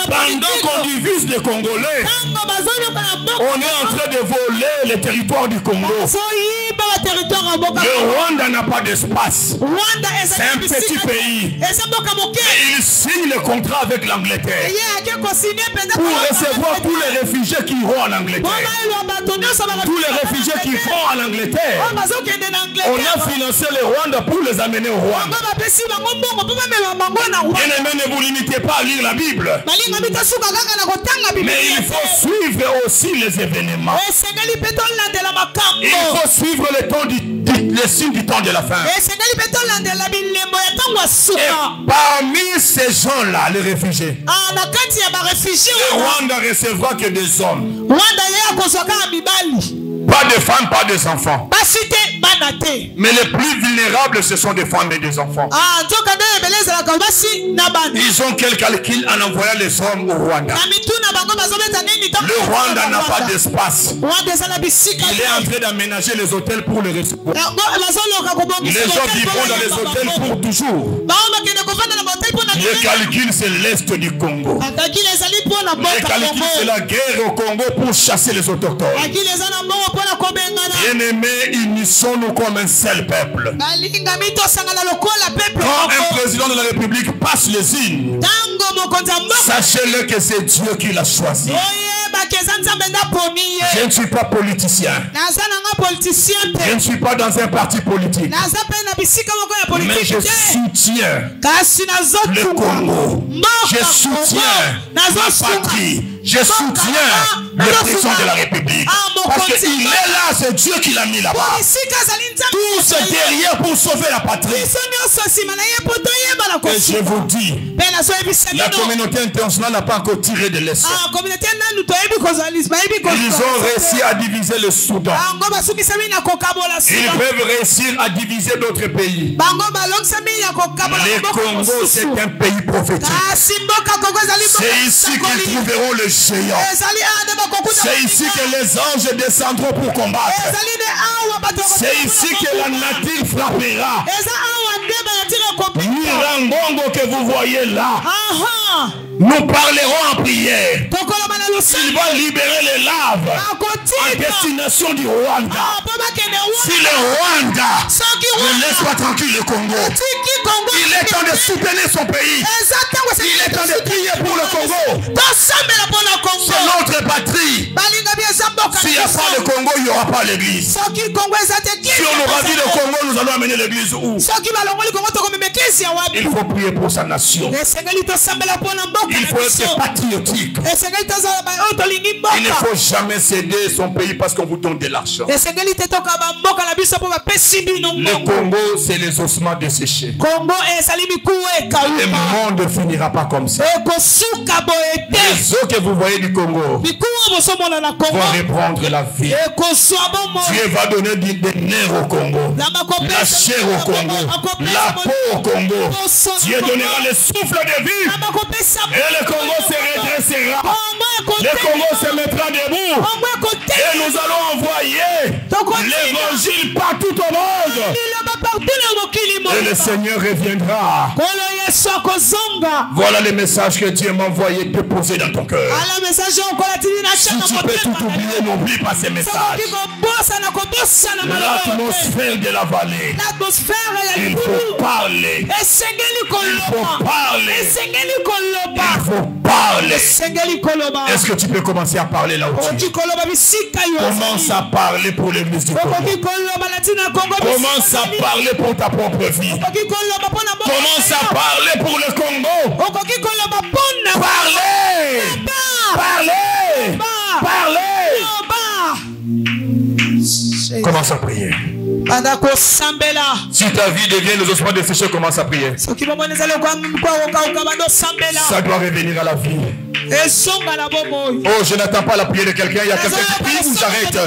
Pendant qu'on divise les Congolais, on est en train de voler les territoires du Congo. Le Rwanda n'a pas d'espace. C'est un petit pays. Et il signe le contrat avec l'Angleterre pour recevoir tous les réfugiés qui iront en Angleterre. Tous les réfugiés qui vont en Angleterre. On a financé le Rwanda pour les amener au Rwanda. Bien-aimés, ne vous limitez pas à lire la Bible. Mais il faut suivre aussi les événements. Il faut suivre les signes du temps de la fin. Et parmi ces gens-là, les réfugiés, le Rwanda recevra que des hommes. Pas de femmes, pas des enfants. Mais les plus vulnérables, ce sont des femmes et des enfants. Ils ont quel calcul en envoyant les hommes au Rwanda? Le Rwanda n'a pas d'espace. Il est en train d'aménager les hôtels pour les recevoir. Les gens vivront dans les hôtels pour toujours. Le calcul, c'est l'Est du Congo. Le calcul, c'est la guerre au Congo pour chasser les autochtones. Bien-aimés, unissons-nous comme un seul peuple. Quand un président de la République passe les îles, sachez-le que c'est Dieu qui l'a choisi. Je ne suis pas politicien. Je ne suis pas dans un parti politique. Mais je soutiens le Congo. Je soutiens ma patrie. Je soutiens le président de la République. Parce qu'il est là, c'est Dieu qui l'a mis là-bas. Tout c'est derrière pour sauver la patrie. Et je vous dis, la communauté internationale n'a pas encore tiré de leçons. Ils ont réussi à diviser le Soudan. Ils peuvent réussir à diviser d'autres pays. Le Congo, c'est un pays prophétique. C'est ici qu'ils trouveront le géant. C'est ici que les anges descendront pour combattre. C'est ici que la nature frappera. Mirangongo que vous voyez là, nous parlerons en prière. Il va libérer les laves en destination du Rwanda. Si le Rwanda ne laisse pas tranquille le Congo, il est temps de soutenir son pays. Il est temps de prier pour le Congo. C'est notre patrie. S'il n'y a pas le Congo, il n'y aura pas l'église. Si on aura dit le Congo, nous allons amener l'église où? Il faut prier pour sa nation. Il faut être patriotique. Il ne faut jamais céder son pays parce qu'on vous donne de l'argent. Le Congo, c'est les ossements desséchés. Le monde ne finira pas comme ça. Les eaux que vous voyez du Congo vont reprendre rendre la vie. Dieu va donner des nerfs au Congo, la chair au Congo, la peau au Congo. Dieu donnera le souffle de vie et le Congo se redressera. Le Congo se mettra debout et nous allons envoyer l'évangile partout au monde. Et le Seigneur reviendra. Voilà le message que Dieu m'a envoyé déposer dans ton cœur. Si tu peux tout oublier, n'oublie pas ces messages. L'atmosphère de la vallée. Il faut parler. Il faut parler. Il faut parler. Est-ce que tu peux commencer à parler là où tu es? Commence à parler pour l'église du Congo. Commence à parler pour ta propre vie. Commence à parler pour le Congo. Parlez. Parlez. Parlez. Commence à prier. Si ta vie devient les ossements de sécher, commence à prier. Ça doit revenir à la vie. Oh, je n'attends pas la prière de quelqu'un. Il y a quelqu'un qui prie ou j'arrête?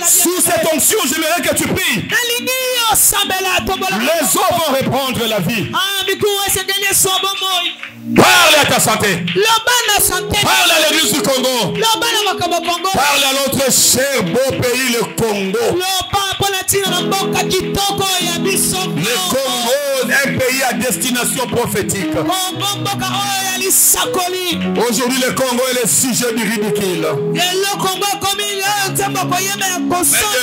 Sous cette onction, j'aimerais que tu pries. Les eaux vont reprendre la vie. Parle à ta santé. Parle à l'église du Congo. Parle à notre cher beau pays, le Congo. Le Congo, un pays à destination prophétique. Aujourd'hui, le Congo est le sujet du ridicule. Mais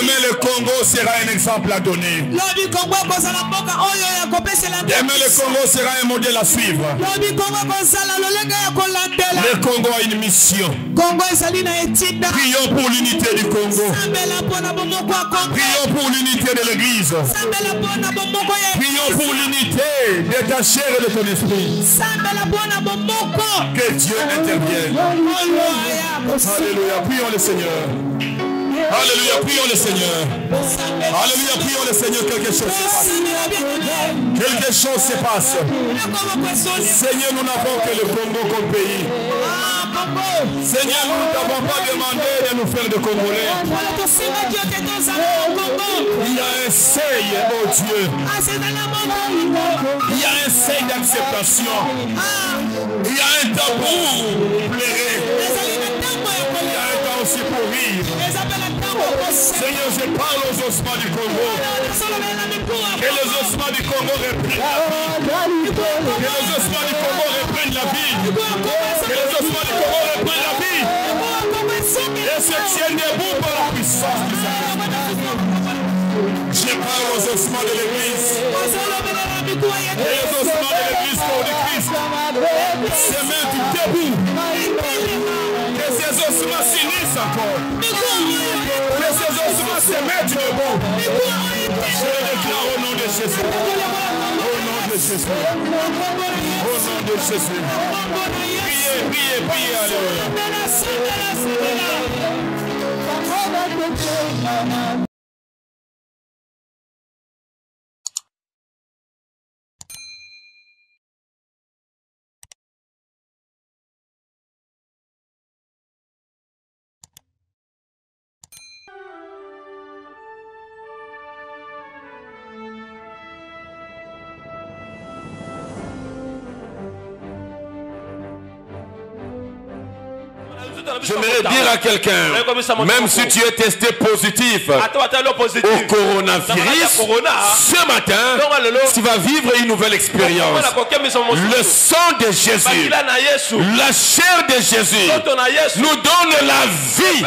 demain, le Congo sera un exemple à donner. Demain, le Congo sera un modèle à suivre. Le Congo a une mission. Prions pour l'unité du Congo. Prions pour l'unité de l'Église. Prions pour l'unité de ta chair et de ton esprit. Que Dieu intervienne. Alléluia. Prions le Seigneur. Alléluia. Prions le Seigneur. Alléluia. Prions le Seigneur. Quelque chose se passe. Quelque chose se passe. Seigneur, nous n'avons que le Congo comme pays. Seigneur, nous ne t'avons pas demandé de nous faire de Congolais. Il y a un seuil, oh Dieu. Il y a un seuil d'acceptation. Il y a un temps pour pleurer. Il y a un temps aussi pour rire. Seigneur, je parle aux ossements du Congo. Que les ossements du Congo reprennent la vie. Que les ossements du Congo reprennent la vie. Que les ossements du Congo reprennent la vie. Et se tiennent debout par la puissance du Saint-Esprit. Je parle aux ossements de l'Église. Et les ossements de l'Église pour le Christ se mettent debout. Que ces ossements s'unissent encore. Que ces ossements se mettent debout. Je le déclare au nom de Jésus. Au nom de Jésus. Au nom de Jésus. Priez, priez, priez, alléluia. J'aimerais dire à quelqu'un, même si tu es testé positif au coronavirus, ce matin, tu vas vivre une nouvelle expérience. Le sang de Jésus, la chair de Jésus nous donne la vie.